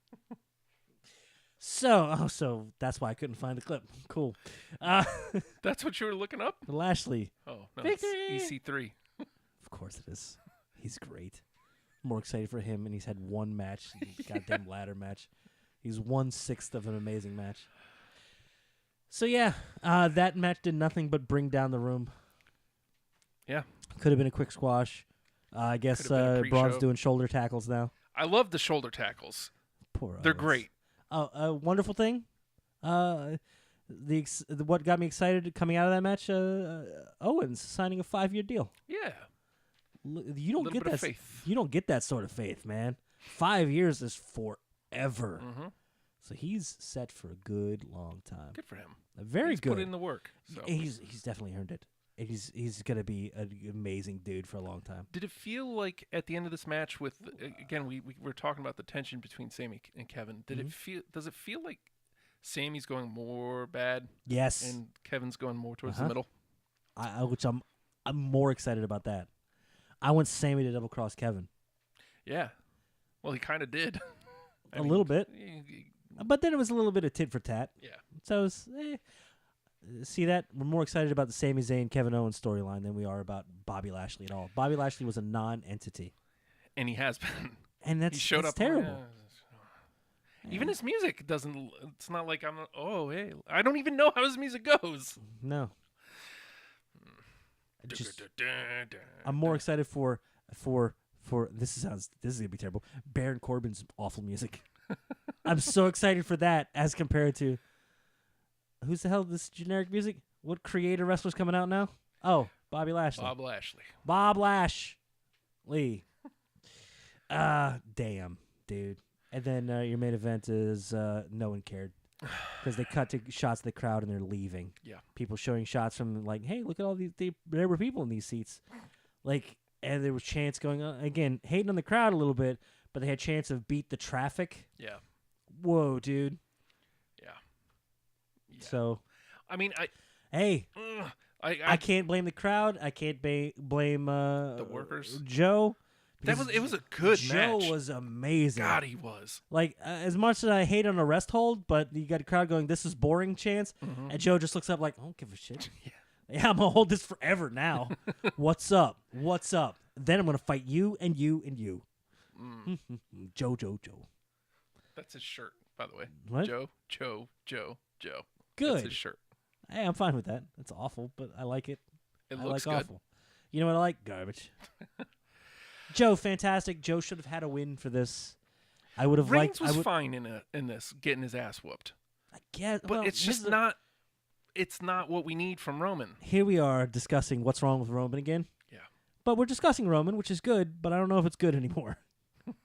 So that's why I couldn't find the clip. Cool.
That's what you were looking up?
Lashley.
Oh, no.
Victory!
It's EC3.
Of course it is. He's great. More excited for him, and he's had one match, goddamn ladder match. He's 1/6 of an amazing match. So yeah, that match did nothing but bring down the room.
Yeah.
Could have been a quick squash. I guess
Could've been a pre-show.
Braun's doing shoulder tackles now.
I love the shoulder tackles.
Poor
They're
Owens.
great.
Oh, a wonderful thing. What got me excited coming out of that match? Owens signing a 5-year deal.
Yeah.
You don't
Little
get
bit
that.
of faith.
You don't get that sort of faith, man. 5 years is forever.
Mm-hmm.
So he's set for a good long time.
Good for him.
Very
He's
good.
put in the work. So.
He's definitely earned it. And he's gonna be an amazing dude for a long time.
Did it feel like at the end of this match with again we were talking about the tension between Sami and Kevin? Does it feel like Sami's going more bad
Yes.
and Kevin's going more towards the middle?
Which I'm more excited about that. I want Sami to double cross Kevin.
Yeah. Well, he kind of did.
A little bit. But then it was a little bit of tit for tat.
Yeah.
So it was, see that? We're more excited about the Sami Zayn, Kevin Owens storyline than we are about Bobby Lashley at all. Bobby Lashley was a non-entity.
And he has been.
And that's
He showed up.
terrible.
Even his music doesn't. It's not like I'm. Oh, hey. I don't even know how his music goes.
No. I'm more excited for this is gonna be terrible. Baron Corbin's awful music. I'm so excited for that as compared to who's the hell this generic music? What creator wrestler's coming out now? Oh, Bobby Lashley.
Bob Lashley.
Bob Lashley. Damn, dude. And then your main event is no one cared because they cut to shots of the crowd and they're leaving.
Yeah.
People showing shots from like, hey, look at all these. There were people in these seats, like, and there was chants going on again, hating on the crowd a little bit, but they had chants of beat the traffic.
Yeah.
Whoa, dude.
Yeah.
So,
I mean,
I can't blame the crowd. I can't blame
the workers.
Joe.
It was a good
Joe
match.
was amazing.
God, he was.
Like, as much as I hate on a rest hold, but you got a crowd going, this is boring chance, and Joe just looks up like, I don't give a shit. Yeah, I'm going to hold this forever now. What's up? What's up? Then I'm going to fight you and you and you. Joe.
That's his shirt, by the way.
What?
Joe.
Good.
That's his shirt.
Hey, I'm fine with that. It's awful, but I like it.
It
I
looks
like
good.
awful. You know what I like? Garbage. Joe, fantastic. Joe should have had a win for this. I would have
Reigns
liked.
was fine in this, getting his ass whooped.
I guess,
But
well,
it's just not. It's not what we need from Roman.
Here we are discussing what's wrong with Roman again.
Yeah.
But we're discussing Roman, which is good, but I don't know if it's good anymore.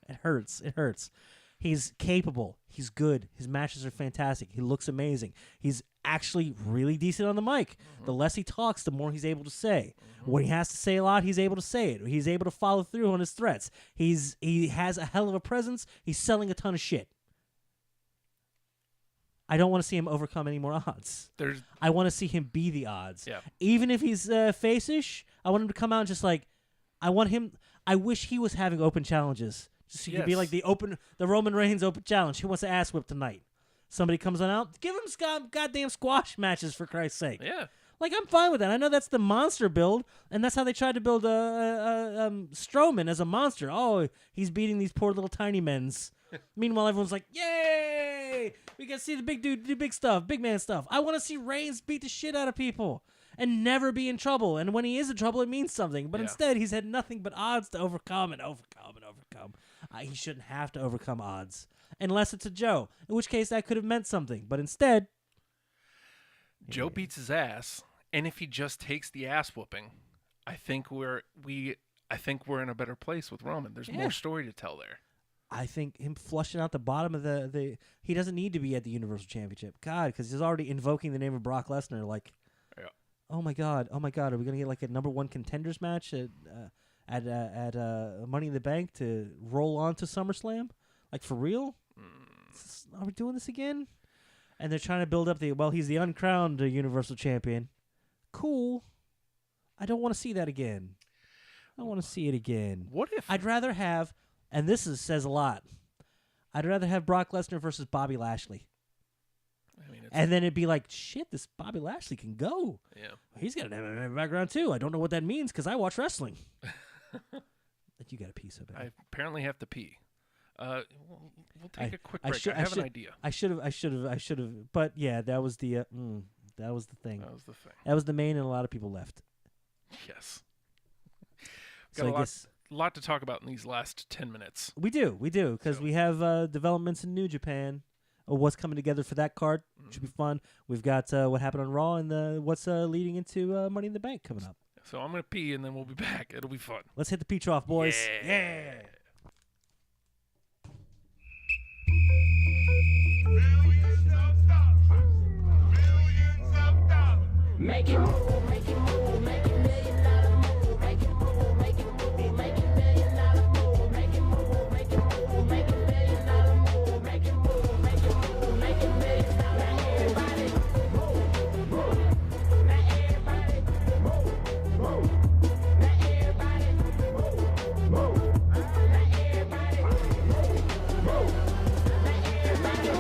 It hurts. It hurts. He's capable. He's good. His matches are fantastic. He looks amazing. He's actually really decent on the mic. The less he talks, the more he's able to say. When he has to say a lot, he's able to say it. He's able to follow through on his threats. He has a hell of a presence. He's selling a ton of shit. I don't want to see him overcome any more odds. I want to see him be the odds.
Yeah.
Even if he's face-ish, I want him to come out and just like, I wish he was having open challenges. Just so he could be like the Roman Reigns open challenge. Who wants to ass whip tonight? Somebody comes on out, give him goddamn squash matches for Christ's sake.
Yeah.
Like, I'm fine with that. I know that's the monster build, and that's how they tried to build Strowman as a monster. Oh, he's beating these poor little tiny men's. Meanwhile, everyone's like, yay! We can see the big dude do big stuff, big man stuff. I want to see Reigns beat the shit out of people and never be in trouble. And when he is in trouble, it means something. But instead, he's had nothing but odds to overcome and overcome and overcome. He shouldn't have to overcome odds unless it's a Joe, in which case that could have meant something. But instead,
Joe beats his ass, and if he just takes the ass whooping, I think we're in a better place with Roman. There's more story to tell there.
I think him flushing out the bottom of the he doesn't need to be at the Universal Championship. God, because he's already invoking the name of Brock Lesnar. Like, oh my God, are we gonna get like a number one contenders match at Money in the Bank to roll on to SummerSlam? Like, for real? Are we doing this again? And they're trying to build up he's the uncrowned Universal Champion. Cool. I don't want to see that again. I don't want to see it again.
What if
I'd rather have, and this says a lot, I'd rather have Brock Lesnar versus Bobby Lashley.
I mean,
And then it'd be like, shit, this Bobby Lashley can go.
Yeah.
He's got an MMA background too. I don't know what that means because I watch wrestling. But you got a pee so bad.
I apparently have to pee. We'll take a quick break. I have an idea.
I should have. But yeah, that was the thing.
That was the thing.
That was the main, and a lot of people left.
Yes.
So
Got a lot to talk about in these last 10 minutes.
We do, because we have developments in New Japan. What's coming together for that card should be fun. We've got what happened on Raw and what's leading into Money in the Bank coming up.
So I'm going to pee, and then we'll be back. It'll be fun.
Let's hit the pee trough, boys. Yeah.
Make it move, make it move, make it $1 million move, make it move, make it move, make it $1 million move, make it move, make it move, make it $1 million move, make it move, make it move, make it $1 million. Now everybody move, move. Now everybody move, move. Now everybody move, move. Now everybody move, move. Now everybody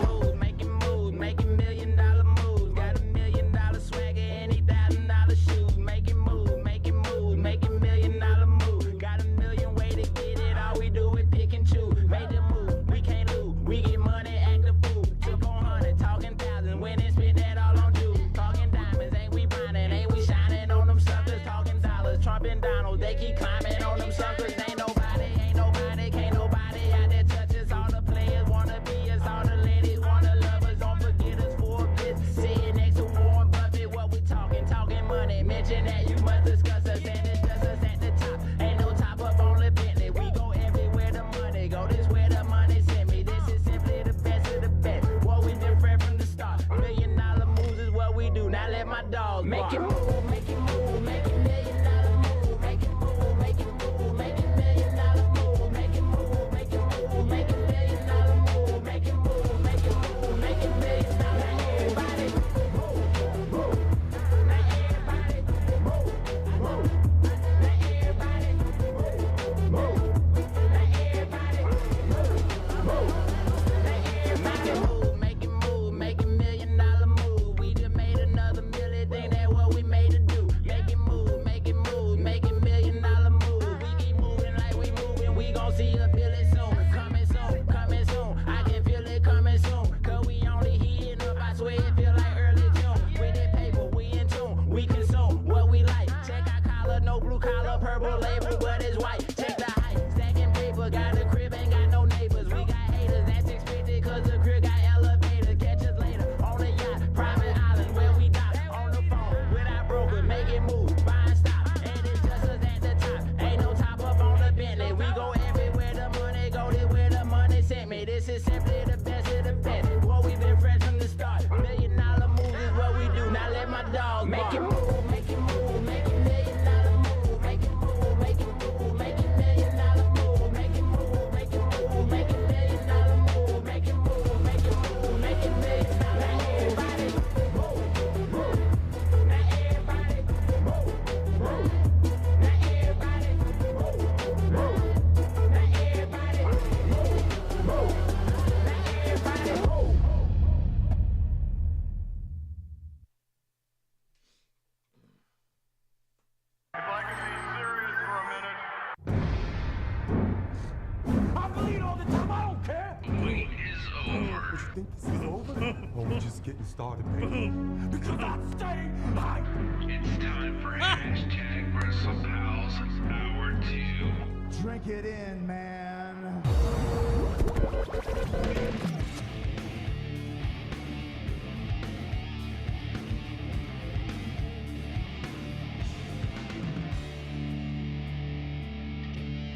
move, make it move, make it $1 million moves, got $1 million swagger and $1,000 shoes. Make it move, make it move, make it $1 million move. Got $1 million way to get it. All we do is pick and choose. Make the move, we can't lose. We get money, act the fool. Took on 100, talking thousands. When and spent that all on Jews. Talking diamonds, ain't we grinding? Ain't we shining on them suckers? Talking dollars, Trump and Donald, they keep climbing on them suckers. Ain't nobody, can't nobody out there touch us. All the players wanna be us, all the ladies wanna love us. Don't forget us for a bit. Sitting next to Warren Buffett, what we talking money. Mention that you must discuss us, and it's just us at the top. Ain't no top up on the Bentley. We go everywhere the money go. This where the money send me. This is simply the best of the best. What we different from the start. $1 million moves is what we do. Now let my dogs bark. Make it move, make it move, make it $1 million move. Make it move, make it move, make it $1 million move. Make it move, make it move, make it $1 million move. Make it move, make it move, make it $1 million. Now everybody move, move. Now everybody move, move. Now everybody move, move. dog. Make it move, make it move, make it $1 million move. Make it move, make it move, make it $1 million move. Make it move, make it move, make it $1 million move. Make it move, make it move, make it $1 million. Now everybody move, move. Now everybody move, move. Now everybody move, move. Now everybody move, move. Now everybody move.
If I can be serious for a minute. I bleed all the time. I don't care.
Wait is over.
You think this is over? Or we're just getting started, baby? Because I'm staying high.
It's time for hashtag WrestlePals Hour 2.
Drink it in, man.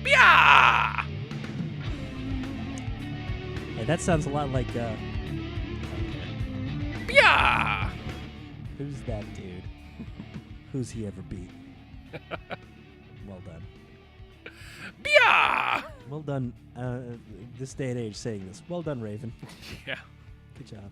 Yeah!
Hey, that sounds a lot like,
Yeah!
who's that dude? Who's he ever beat? Well done.
Yeah!
Well done, this day and age saying this. Well done, Raven.
Yeah.
Good job.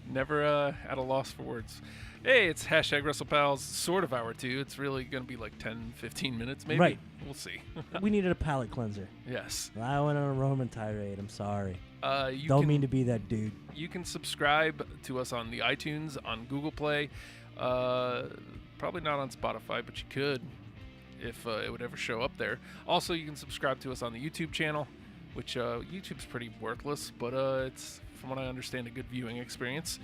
Never at a loss for words. Hey, it's hashtag WrestlePals, sort of hour 2. It's really going to be like 10, 15 minutes maybe.
Right.
We'll see.
We needed a palate cleanser.
Yes.
I went on a Roman tirade. I'm sorry.
You
Don't
can,
mean to be that dude.
You can subscribe to us on the iTunes, on Google Play. Probably not on Spotify, but you could if it would ever show up there. Also, you can subscribe to us on the YouTube channel, which YouTube's pretty worthless, but it's, from what I understand, a good viewing experience.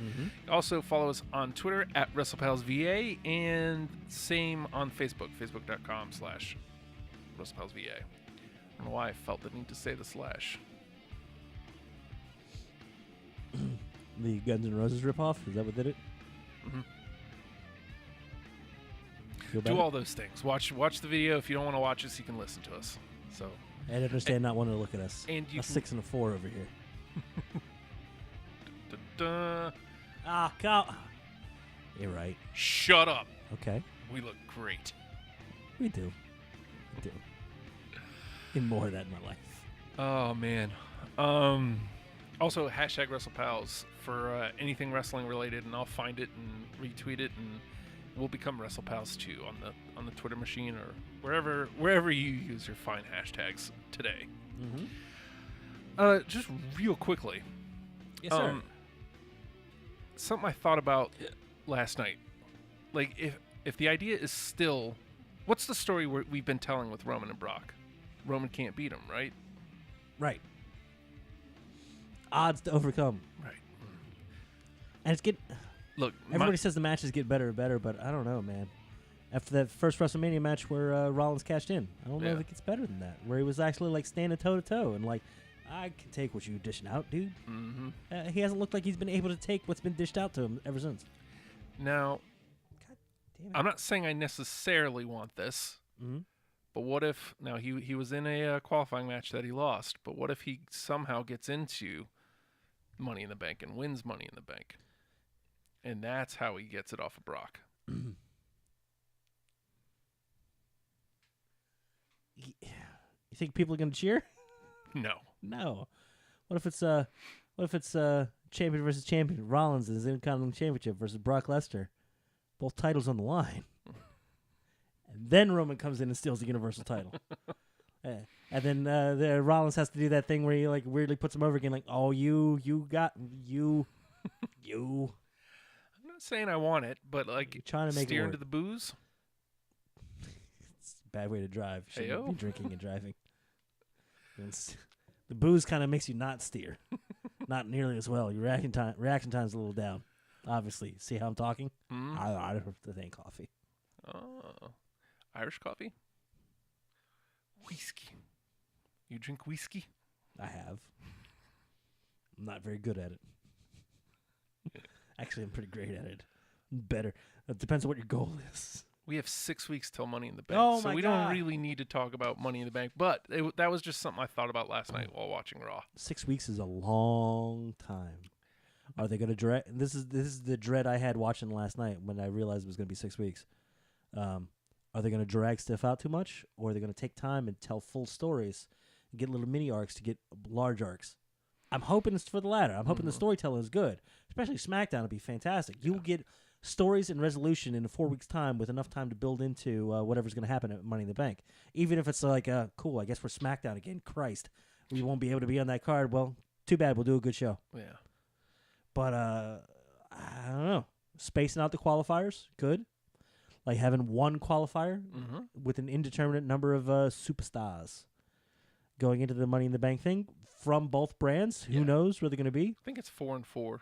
Also, follow us on Twitter at WrestlePalsVA, and same on Facebook, facebook.com/WrestlePalsVA. I don't know why I felt the need to say the slash.
The Guns N' Roses ripoff? Is that what did it? Feel
Do
better?
all those things. Watch the video. If you don't want to watch us, you can listen to us. So,
I understand not wanting to look at us.
and you
A
can-
6 and a 4 over here.
Da-da.
Ah, cow. You're right.
Shut up.
Okay.
We look great.
We do. We do. Need more of that in my life.
Oh man. Also, hashtag WrestlePals for anything wrestling related, and I'll find it and retweet it, and we'll become WrestlePals too on the Twitter machine or wherever you use your fine hashtags today. Just real quickly.
Yes, sir.
Something I thought about last night. Like, if the idea is still, what's the story we've been telling with Roman and Brock? Roman can't beat him, right?
Right. Odds to overcome.
Right.
And it's getting...
Look,
Everybody says the matches get better and better, but I don't know, man. After that first WrestleMania match where Rollins cashed in, I don't know if it gets better than that. Where he was actually like standing toe to toe and like, I can take what you're dishing out, dude. He hasn't looked like he's been able to take what's been dished out to him ever since.
Now,
God damn it.
I'm not saying I necessarily want this, but what if, now he was in a qualifying match that he lost, but what if he somehow gets into Money in the Bank and wins Money in the Bank? And that's how he gets it off of Brock.
You think people are gonna cheer?
No.
No. What if it's champion versus champion? Rollins is Intercontinental Championship versus Brock Lesnar, both titles on the line. And then Roman comes in and steals the Universal title. And then Rollins has to do that thing where he like weirdly puts him over again, like, oh, you.
I'm not saying I want it, but like
You're trying to make it
steer
work.
into the booze.
It's a bad way to drive. You shouldn't
Hey-o.
be drinking and driving. The booze kind of makes you not steer. Not nearly as well. Your reaction time's a little down. Obviously. See how I'm talking? I don't have to thank coffee.
Oh, Irish coffee? Whiskey. You drink whiskey?
I have. I'm not very good at it. Actually, I'm pretty great at it. Better. It depends on what your goal is.
We have 6 weeks till Money in the Bank,
Oh
so
my
we
God.
don't really need to talk about Money in the Bank. But that was just something I thought about last night while watching Raw.
6 weeks is a long time. Are they going to drag? This is the dread I had watching last night when I realized it was going to be 6 weeks. Are they going to drag stuff out too much, or are they going to take time and tell full stories, and get little mini arcs to get large arcs? I'm hoping it's for the latter. I'm hoping the storytelling is good, especially SmackDown will be fantastic. You will get stories and resolution in 4 weeks' time with enough time to build into whatever's going to happen at Money in the Bank. Even if it's like, cool, I guess we're SmackDown again. Christ, we won't be able to be on that card. Well, too bad. We'll do a good show.
Yeah.
But I don't know. Spacing out the qualifiers, good. Like having one qualifier with an indeterminate number of superstars going into the Money in the Bank thing from both brands. Who knows where they're going to be?
I think it's 4 and 4.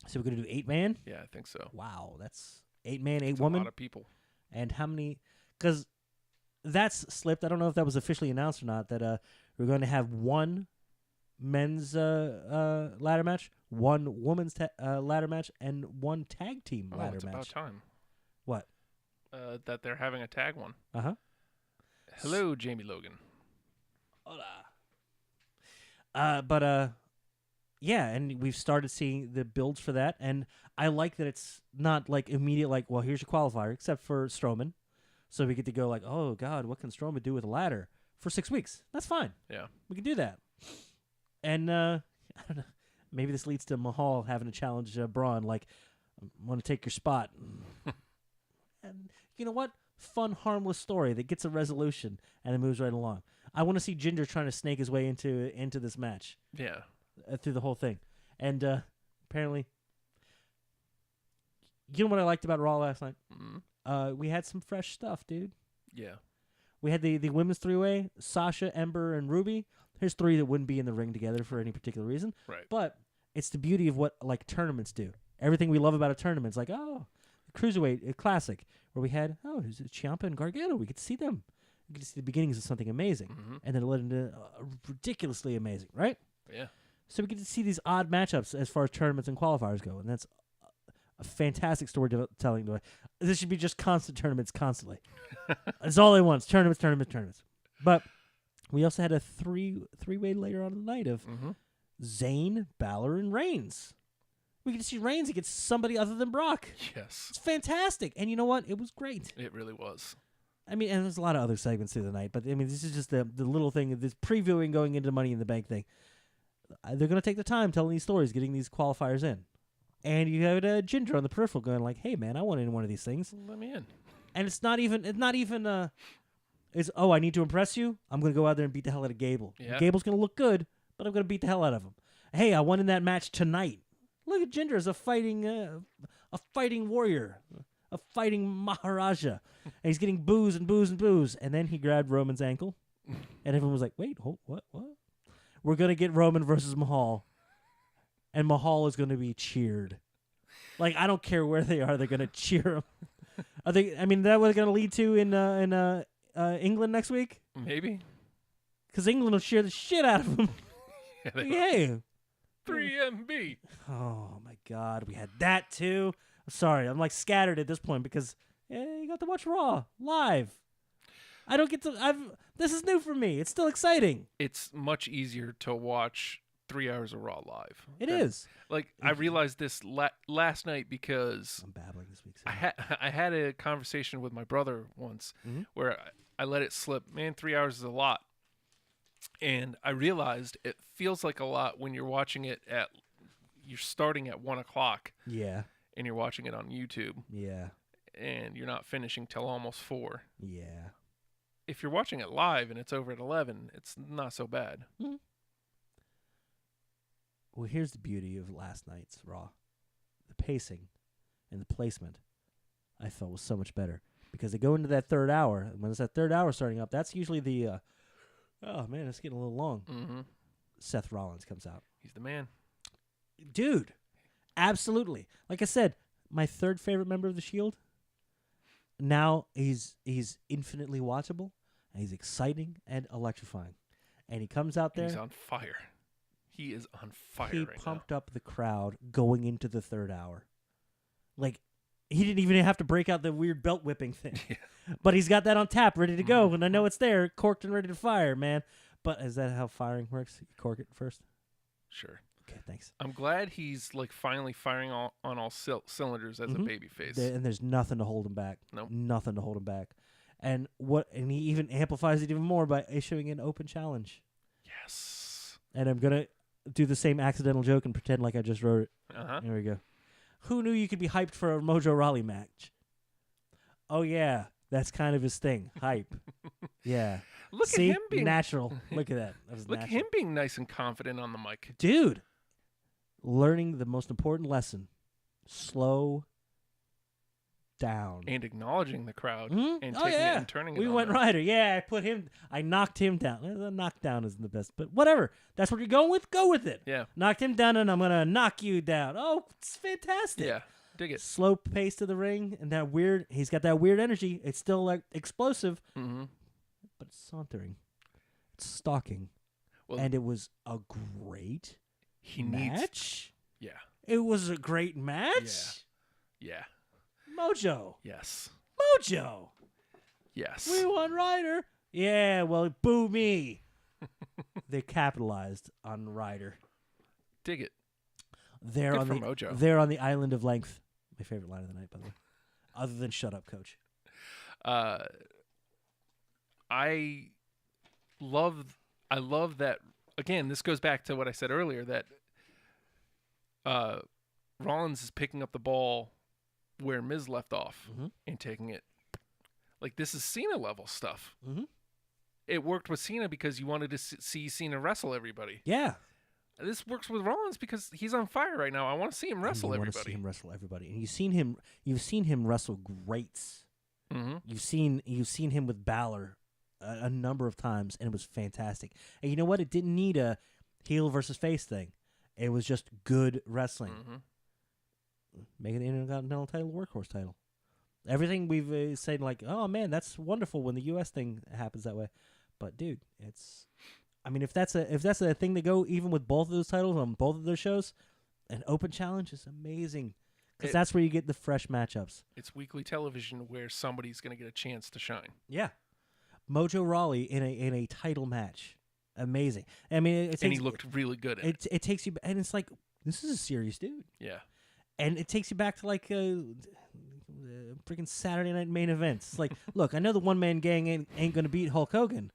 So we're going to do 8-man?
Yeah, I think so.
Wow, that's 8-man, 8
That's
woman.
a lot of people.
And how many? Because that's slipped. I don't know if that was officially announced or not. That we're going to have one men's ladder match, one women's ladder match, and one tag team ladder
it's
match.
about time.
What?
That they're having a tag one.
Uh-huh.
Hello, Jamie Logan.
Hola. Yeah, and we've started seeing the builds for that, and I like that it's not like immediate, like, well, here's your qualifier, except for Strowman. So we get to go like, oh, God, what can Strowman do with a ladder for 6 weeks? That's fine.
Yeah.
We can do that. And, I don't know, maybe this leads to Mahal having to challenge Braun, like, I want to take your spot. And you know what? Fun, harmless story that gets a resolution and it moves right along. I want to see Ginger trying to snake his way into this match.
Yeah.
Through the whole thing. And apparently, you know what I liked about Raw last night? We had some fresh stuff, dude.
Yeah.
We had the women's three-way, Sasha, Ember, and Ruby. There's three that wouldn't be in the ring together for any particular reason.
Right.
But it's the beauty of what like tournaments do. Everything we love about a tournament is like, oh, Cruiserweight, a classic, where we had, there's Ciampa and Gargano. We could see them. We could see the beginnings of something amazing. And then it led into ridiculously amazing, right?
Yeah.
So we get to see these odd matchups as far as tournaments and qualifiers go, and that's a fantastic storytelling. This should be just constant tournaments constantly. That's all they want, tournaments. But we also had a three-way later on in the night of Zayn, Balor, and Reigns. We get to see Reigns against somebody other than Brock.
Yes.
It's fantastic. And you know what? It was great.
It really was.
I mean, and there's a lot of other segments through the night, but I mean, this is just the little thing, this previewing going into Money in the Bank thing. They're going to take the time telling these stories, getting these qualifiers in. And you have Ginger on the peripheral going like, hey, man, I want in one of these things.
Let me in.
And it's not even, I need to impress you. I'm going to go out there and beat the hell out of Gable.
Yeah.
Gable's going to look good, but I'm going to beat the hell out of him. Hey, I won in that match tonight. Look at Ginger as a fighting warrior, a fighting Maharaja. And he's getting boos. And then he grabbed Roman's ankle. And everyone was like, wait, what? We're going to get Roman versus Mahal. And Mahal is going to be cheered. Like, I don't care where they are. They're going to cheer him. Are they? I mean, that was going to lead to in England next week?
Maybe.
Because England will cheer the shit out of him.
Yeah, they
Yay.
3MB.
Oh, my God. We had that, too. I'm sorry. I'm, like, scattered at this point because you got to watch Raw live. I don't get to... This is new for me. It's still exciting.
It's much easier to watch 3 hours of Raw live.
It is.
Like, I realized this last night because...
I'm babbling this week.
I had a conversation with my brother once where I let it slip. Man, 3 hours is a lot. And I realized it feels like a lot when you're watching it you're starting at 1 o'clock.
Yeah.
And you're watching it on YouTube.
Yeah.
And you're not finishing till almost 4.
Yeah.
If you're watching it live and it's over at 11, it's not so bad.
Mm-hmm. Well, here's the beauty of last night's Raw. The pacing and the placement, I felt, was so much better. Because they go into that third hour. And when it's that third hour starting up, that's usually the, oh, man, it's getting a little long.
Mm-hmm.
Seth Rollins comes out.
He's the man.
Dude, absolutely. Like I said, my third favorite member of the Shield. Now he's infinitely watchable, and he's exciting and electrifying. And he comes out there.
He's on fire. He is on fire
He
right
pumped up the crowd going into the third hour. Like, he didn't even have to break out the weird belt whipping thing.
Yeah.
But he's got that on tap, ready to go. And I know it's there, corked and ready to fire, man. But is that how firing works? You cork it first?
Sure.
Good. thanks.
I'm glad he's like finally firing on all cylinders as a babyface.
And there's nothing to hold him back.
Nope.
Nothing to hold him back. And he even amplifies it even more by issuing an open challenge.
Yes.
And I'm gonna do the same accidental joke and pretend like I just wrote it. Here we go. Who knew you could be hyped for a Mojo Rawley match? Oh yeah, that's kind of his thing. Hype. Yeah.
Look
See?
at him being
natural. Look at that. That was
Look at
natural.
him being nice and confident on the mic.
Dude. Learning the most important lesson. Slow down.
And acknowledging the crowd
Mhm.
and
Oh,
taking
yeah.
it and turning it
We
on
went
them.
Ryder. Yeah, I knocked him down. The knockdown isn't the best, but whatever. That's what you're going with? Go with it.
Yeah.
Knocked him down, and I'm going to knock you down. Oh, it's fantastic.
Yeah. Dig it.
Slow pace to the ring, and he's got that weird energy. It's still like explosive,
Mm-hmm.
but it's sauntering. It's stalking.
Well,
And it was a great
he needs.
match.
Yeah.
It was a great match.
Yeah.
Mojo.
Yes.
Mojo.
Yes.
We won Ryder. Yeah, well, boo me. They capitalized on Ryder.
Dig it.
They're
Good
on
for
the
Mojo.
They're on the island of length. My favorite line of the night, by the way. Other than "Shut up, coach."
I love that. Again, this goes back to what I said earlier, that Rollins is picking up the ball where Miz left off and taking it. Like, this is Cena level stuff.
Mhm.
It worked with Cena because you wanted to see Cena wrestle everybody.
Yeah,
This works with Rollins because he's on fire right now. I want to see him wrestle
you wanna
everybody.
see him wrestle everybody, and you've seen him wrestle greats.
Mm-hmm.
You've seen him with Balor a number of times, and it was fantastic. And you know what? It didn't need a heel versus face thing. It was just good wrestling.
Mm-hmm.
Making the Intercontinental title workhorse title. Everything we've said, like, oh man, that's wonderful when the U.S. thing happens that way. But dude, if that's a thing to go even with both of those titles on both of those shows, an open challenge is amazing because that's where you get the fresh matchups.
It's weekly television where somebody's going to get a chance to shine.
Yeah, Mojo Rawley in a title match, amazing. I mean,
And he looked really good at it.
It takes you, and it's like, this is a serious dude.
Yeah.
And it takes you back to like freaking Saturday night main events. It's like, look, I know the one man gang ain't gonna beat Hulk Hogan,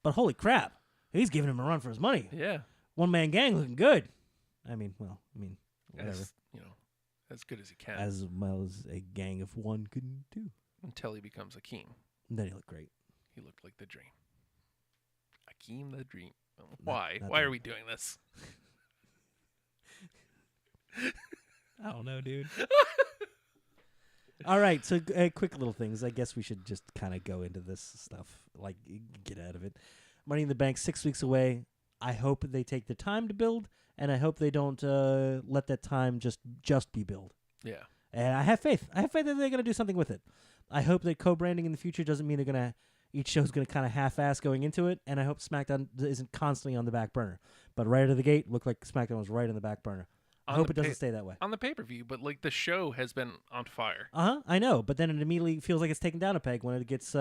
but holy crap, he's giving him a run for his money.
Yeah.
One man gang looking good. whatever.
As good as he can.
As well as a gang of one can do.
Until he becomes Akeem.
And then he looked great.
He looked like the Dream. Akeem the Dream. Why?
not
Why
the-
are we doing this?
I don't know, dude. All right, so quick little things. I guess we should just kind of go into this stuff, like get out of it. Money in the Bank 6 weeks away. I hope they take the time to build, and I hope they don't let that time just be build.
Yeah.
And I have faith. I have faith that they're going to do something with it. I hope that co-branding in the future doesn't mean they're going to each show's going to kind of half-ass going into it, and I hope SmackDown isn't constantly on the back burner. But right out of the gate, looked like SmackDown was right on the back burner. I hope it doesn't stay that way.
On the pay-per-view, but like the show has been on fire.
I know, but then it immediately feels like it's taken down a peg when it gets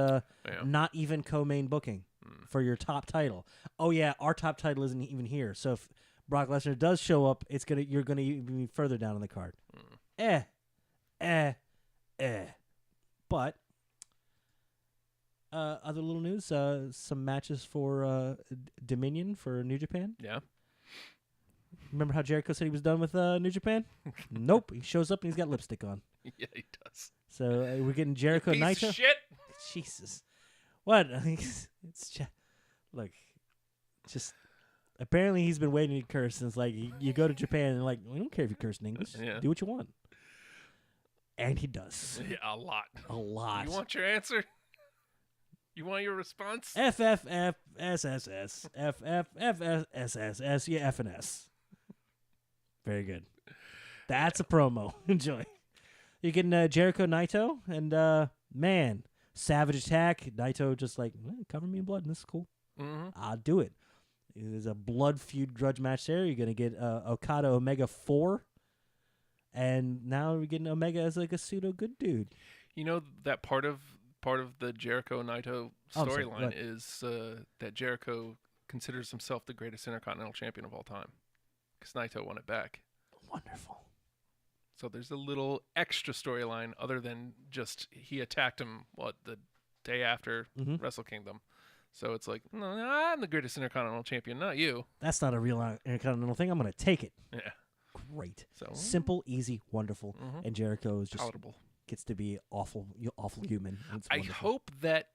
not even co-main booking for your top title. Oh yeah, our top title isn't even here. So if Brock Lesnar does show up, you're gonna be further down on the card. But other little news, some matches for Dominion for New Japan.
Yeah.
Remember how Jericho said he was done with New Japan? Nope. He shows up and he's got lipstick on.
Yeah, he does.
So we're getting Jericho
Piece
Naito.
of shit.
Jesus. What? It's just apparently he's been waiting to curse since like you go to Japan and like, we don't care if you curse in English.
Yeah.
Do what you want. And he does.
Yeah, a lot.
A lot.
You want your answer? You want your response?
FFFSSS. FFFSSS. Yeah, F and S. Very good. That's a promo. Enjoy. You're getting Jericho Naito, and man, Savage Attack. Naito just like, cover me in blood, and this is cool.
Mm-hmm.
I'll do it. There's a blood feud grudge match there. You're going to get Okada Omega 4. And now we're getting Omega as like a pseudo good dude.
You know that part of the Jericho Naito storyline is that Jericho considers himself the greatest Intercontinental Champion of all time. because Naito won it back.
Wonderful.
So there's a little extra storyline other than just he attacked him, the day after Wrestle Kingdom. So it's like, no, I'm the greatest Intercontinental Champion, not you.
That's not a real Intercontinental thing. I'm going to take it.
Yeah.
Great.
So
Simple, easy, wonderful. And Jericho is just
palatable.
Gets to be awful human. It's
I
wonderful.
hope that,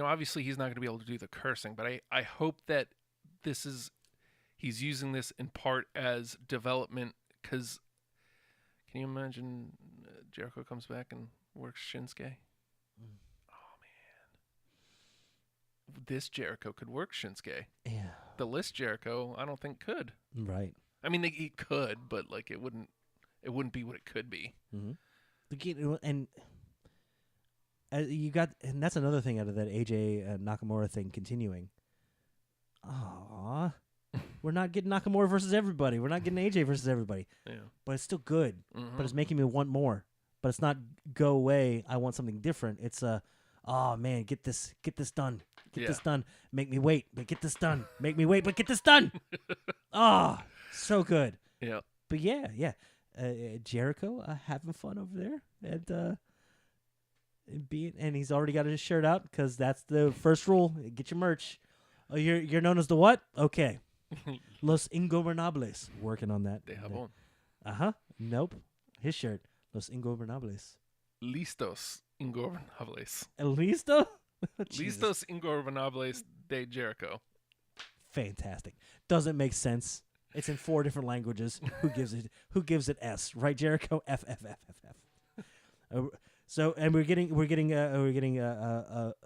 obviously he's not going to be able to do the cursing, but I hope that he's using this in part as development, because can you imagine Jericho comes back and works Shinsuke? Oh, man. This Jericho could work Shinsuke.
Yeah.
The list Jericho, I don't think could.
Right.
I mean, he could, but it wouldn't be what it could be.
Mm-hmm. And and that's another thing out of that AJ Nakamura thing continuing. Aww. We're not getting Nakamura versus everybody. We're not getting AJ versus everybody.
Yeah.
But it's still good. But it's making me want more. But it's not go away. I want something different. It's oh man, get this done. Get this done. Make me wait, but get this done. Make me wait, but get this done. So good.
Yeah.
But yeah. Jericho having fun over there, and he's already got his shirt out because that's the first rule. Get your merch. Oh, you're known as the what? Okay, Los Ingobernables. Working on that.
De Jabón.
Nope. His shirt. Los Ingobernables.
Listos Ingobernables.
Listo.
Listos Ingobernables de Jericho.
Fantastic. Doesn't make sense. It's in 4 different languages. Who gives it S? Right, Jericho? F. So, and we're getting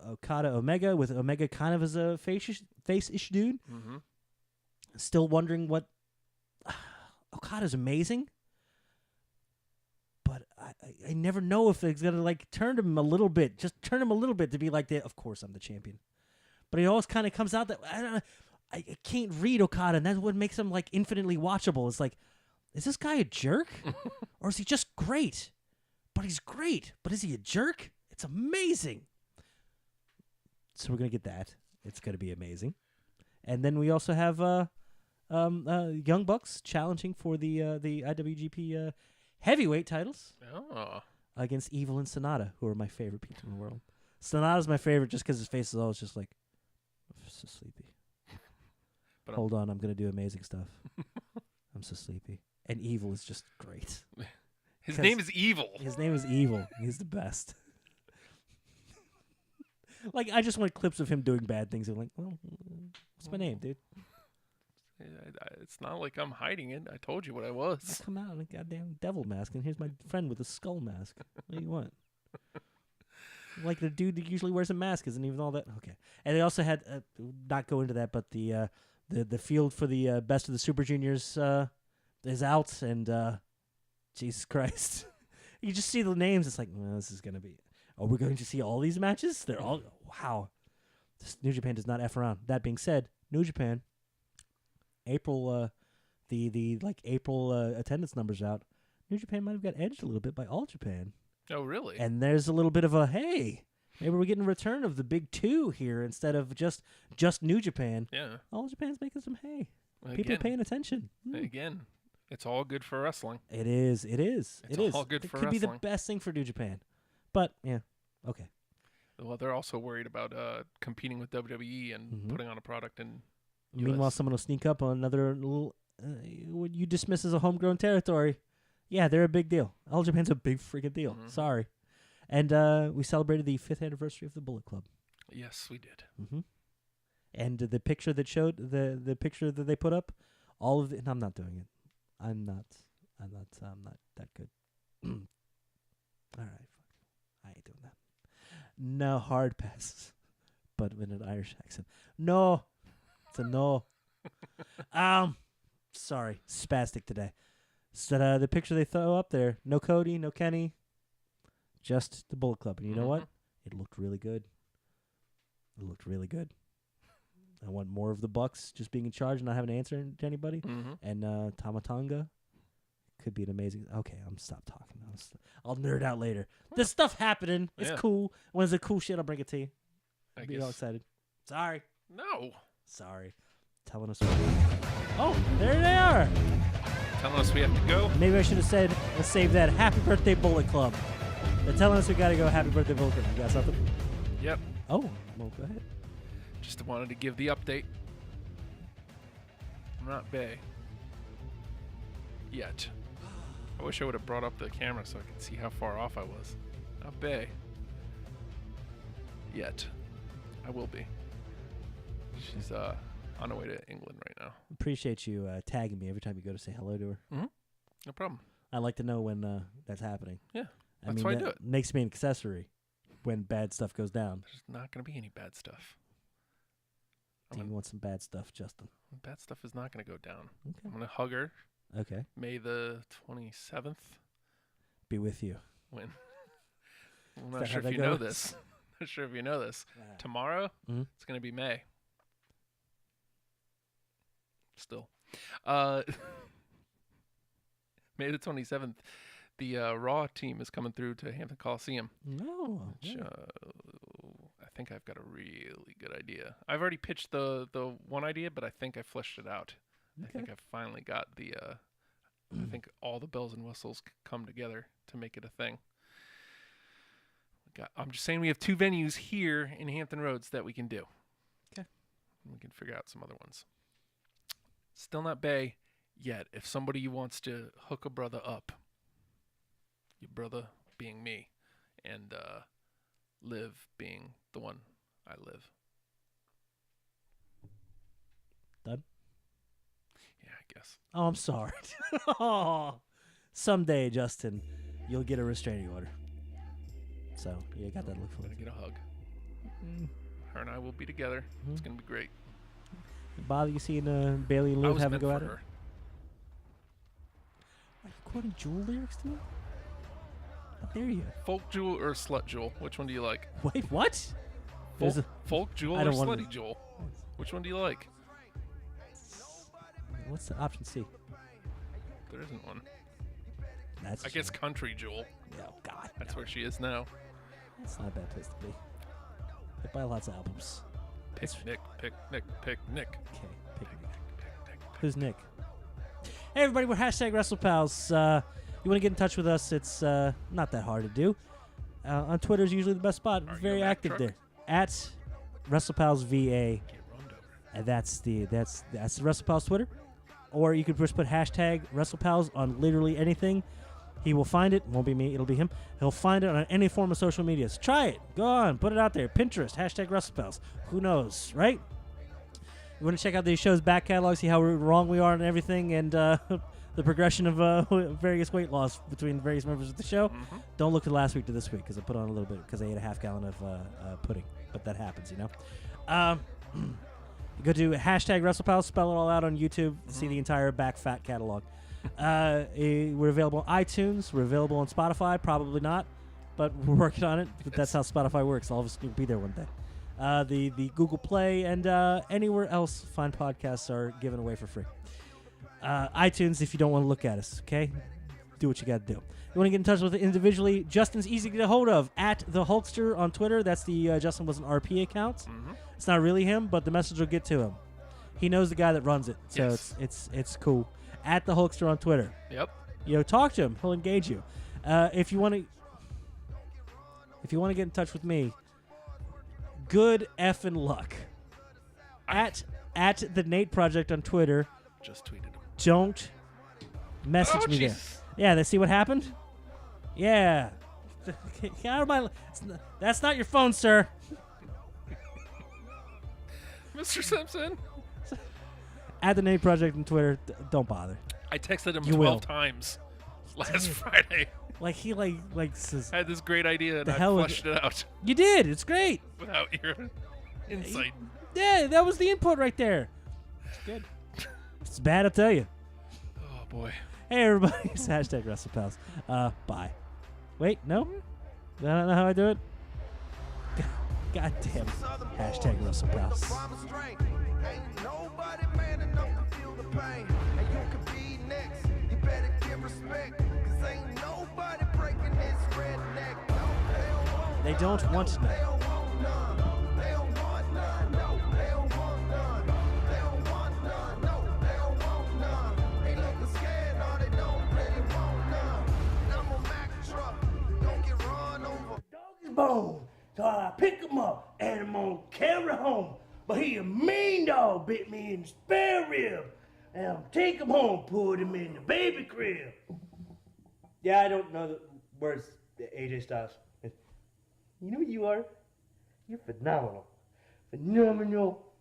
Okada Omega, with Omega kind of as a face-ish dude.
Mm-hmm.
Still wondering what Okada's amazing, but I never know if it's gonna turn him a little bit, just turn him a little bit to be like that. Of course, I'm the champion, but he always kind of comes out that I don't know. I can't read Okada, and that's what makes him infinitely watchable. It's like, is this guy a jerk, or is he just great? But he's great. But is he a jerk? It's amazing. So we're gonna get that. It's gonna be amazing. And then we also have Young Bucks challenging for the IWGP heavyweight titles against Evil and Sonata, who are my favorite people in the world. Sonata's my favorite just because his face is always just I'm so sleepy. But hold on, I'm going to do amazing stuff. I'm so sleepy. And Evil is just great.
His name is Evil.
His name is Evil. He's the best. I just want clips of him doing bad things. I'm like, well, what's my name, dude?
It's not like I'm hiding it. I told you what I was.
Come out in a goddamn devil mask, and here's my friend with a skull mask. What do you want? The dude that usually wears a mask isn't even all that. Okay. And they also had, not go into that, but the field for the best of the Super Juniors is out, and Jesus Christ. You just see the names. It's like, well, this is going to be... Oh, we're going to see all these matches? They're all... Wow. New Japan does not F around. That being said, New Japan, April, April attendance numbers out. New Japan might have got edged a little bit by All Japan.
Oh, really?
And there's a little bit of a, hey, maybe we're getting a return of the big 2 here instead of just New Japan.
Yeah.
All Japan's making some hay. People are paying attention.
Again, it's all good for wrestling.
It is. It's
all good for
wrestling. It could be the best thing for New Japan. But, yeah, okay.
Well, they're also worried about competing with WWE and putting on a product in
Meanwhile, someone will sneak up on another little, what you dismiss as a homegrown territory. Yeah, they're a big deal. All Japan's a big freaking deal.
Mm-hmm.
Sorry. And we celebrated the 5th anniversary of the Bullet Club.
Yes, we did.
Mm-hmm. And the picture that showed, the picture that they put up, all of the... And I'm not doing it. I'm not that good. All right. I ain't doing that. No hard passes, but with an Irish accent. No. It's a no. Sorry. Spastic today. So the picture they throw up there, no Cody, no Kenny, just the Bullet Club. And you know what? It looked really good. I want more of the Bucks just being in charge and not having to answer to anybody.
Mm-hmm.
And Tamatanga could be an amazing... Okay, I'm stop talking. I'll nerd out later. This stuff happening. It's cool. When it's a cool shit, I'll bring it to you. I'll be all excited. Sorry.
No.
Sorry. Telling us what... Oh, there they are.
telling us we have to go.
Maybe I should have said, save that. Happy birthday, Bullet Club. They're telling us we got to go. Happy birthday, Bullet Club. You got something?
Yep.
Oh, well, go ahead.
Just wanted to give the update. I'm not Bay. Yet. I wish I would have brought up the camera so I could see how far off I was. Not Bay. Yet. I will be. She's on her way to England right now.
Appreciate you tagging me every time you go to say hello to her.
Mm-hmm. No problem.
I like to know when that's happening.
Yeah.
I
That's
mean,
why I
that
do it.
makes me an accessory when bad stuff goes down.
There's not going to be any bad stuff.
Do you want some bad stuff, Justin?
Bad stuff is not going to go down.
Okay.
I'm going to hug her
Okay.
May the 27th.
Be with you.
When? I'm
Is
not
that
sure
how
if
that
you know
goes?
this. Not sure if you know this.
Ah.
Tomorrow,
Mhm.
it's going to be May. Still. May the 27th, the Raw team is coming through to Hampton Coliseum.
No.
Which, I think I've got a really good idea. I've already pitched the one idea, but I think I fleshed it out. I think I've finally got the. I think all the bells and whistles come together to make it a thing. I'm just saying we have 2 venues here in Hampton Roads that we can do.
Okay.
We can figure out some other ones. Still not Bay yet. If somebody wants to hook a brother up, your brother being me, and Liv being the one I live.
Done?
Yeah, I guess.
Oh, I'm sorry. Oh, someday, Justin, you'll get a restraining order. So, you got that look
I'm
for
going to
it.
get a hug. Her and I will be together. It's going to be great.
Bother you seeing Bailey and
I
Liv
was
have a
meant
go
for
at it?
her.
Are you quoting Jewel lyrics to me? How dare you?
Folk Jewel or Slut Jewel? Which one do you like?
Wait, what? There's
Folk Jewel
I
or
don't wanna-
Slutty Jewel? Which one do you like?
What's the option C?
There isn't one.
That's
I guess Country Jewel.
Oh, God.
That's
no.
where she is now.
That's not a bad place to be. They buy lots of albums.
Picnic.
Okay, pick Nick.
Nick.
Who's Nick? Hey, everybody, we're #WrestlePals. You want to get in touch with us, it's not that hard to do. On Twitter is usually the best spot.
Are you
Very
a Mack
active
truck?
there. At WrestlePalsVA.
Get run over.
And that's the WrestlePals Twitter. Or you could just put #WrestlePals on literally anything. He will find it. Won't be me. It'll be him. He'll find it on any form of social media. So try it. Go on. Put it out there. Pinterest. #WrestlePals. Who knows, right? You want to check out these shows' back catalog, see how wrong we are and everything, and the progression of various weight loss between various members of the show.
Mm-hmm.
Don't look at last week to this week because I put on a little bit because I ate a half gallon of pudding. But that happens, you know. Go to #WrestlePals, spell it all out on YouTube, see the entire back fat catalog. We're available on iTunes. We're available on Spotify. Probably not, but we're working on it. But that's how Spotify works. All of us will be there one day. The Google Play and anywhere else fine podcasts are given away for free. iTunes, if you don't want to look at us, okay? Do what you got to do. You want to get in touch with it individually, Justin's easy to get a hold of. At the Hulkster on Twitter. That's the Justin was an RP account.
Mm-hmm.
It's not really him, but the message will get to him. He knows the guy that runs it, so
Yes.
it's cool. At the Hulkster on Twitter.
Yep.
Talk to him. He'll engage you. If you want to get in touch with me, good effing luck. At the Nate Project on Twitter.
Just tweeted him.
Don't message me there.
Jesus.
Yeah, they see what happened? Yeah. Get out of my. That's not your phone, sir.
Mr. Simpson.
At the Nate Project on Twitter. Don't bother.
I texted him
You
12
will.
times last Friday.
Like he says,
I had this great idea and
The
I
hell is
fleshed it out
you did. It's great.
without your insight.
Yeah, that was the input right there. It's good. It's bad, I'll tell you.
Oh boy.
Hey, everybody. It's #WrestlePals. Bye. Wait, no? I don't know how I do it. God damn it. #WrestlePals.
Ain't nobody man enough to feel the pain. And you can be next. You better give respect. 'Cause ain't nobody breaking this redneck. No,
They don't want to know.
they don't want none. They don't want none. No, they don't want none. They don't want none. No, they don't want none. Ain't looking scared, no,
bone. So I pick him up and I'm gonna carry home. But he a mean dog bit me in the spare rib. And I'm take him home, put him in the baby crib. Yeah, I don't know the words, AJ Styles. You know what you are? You're phenomenal. Phenomenal.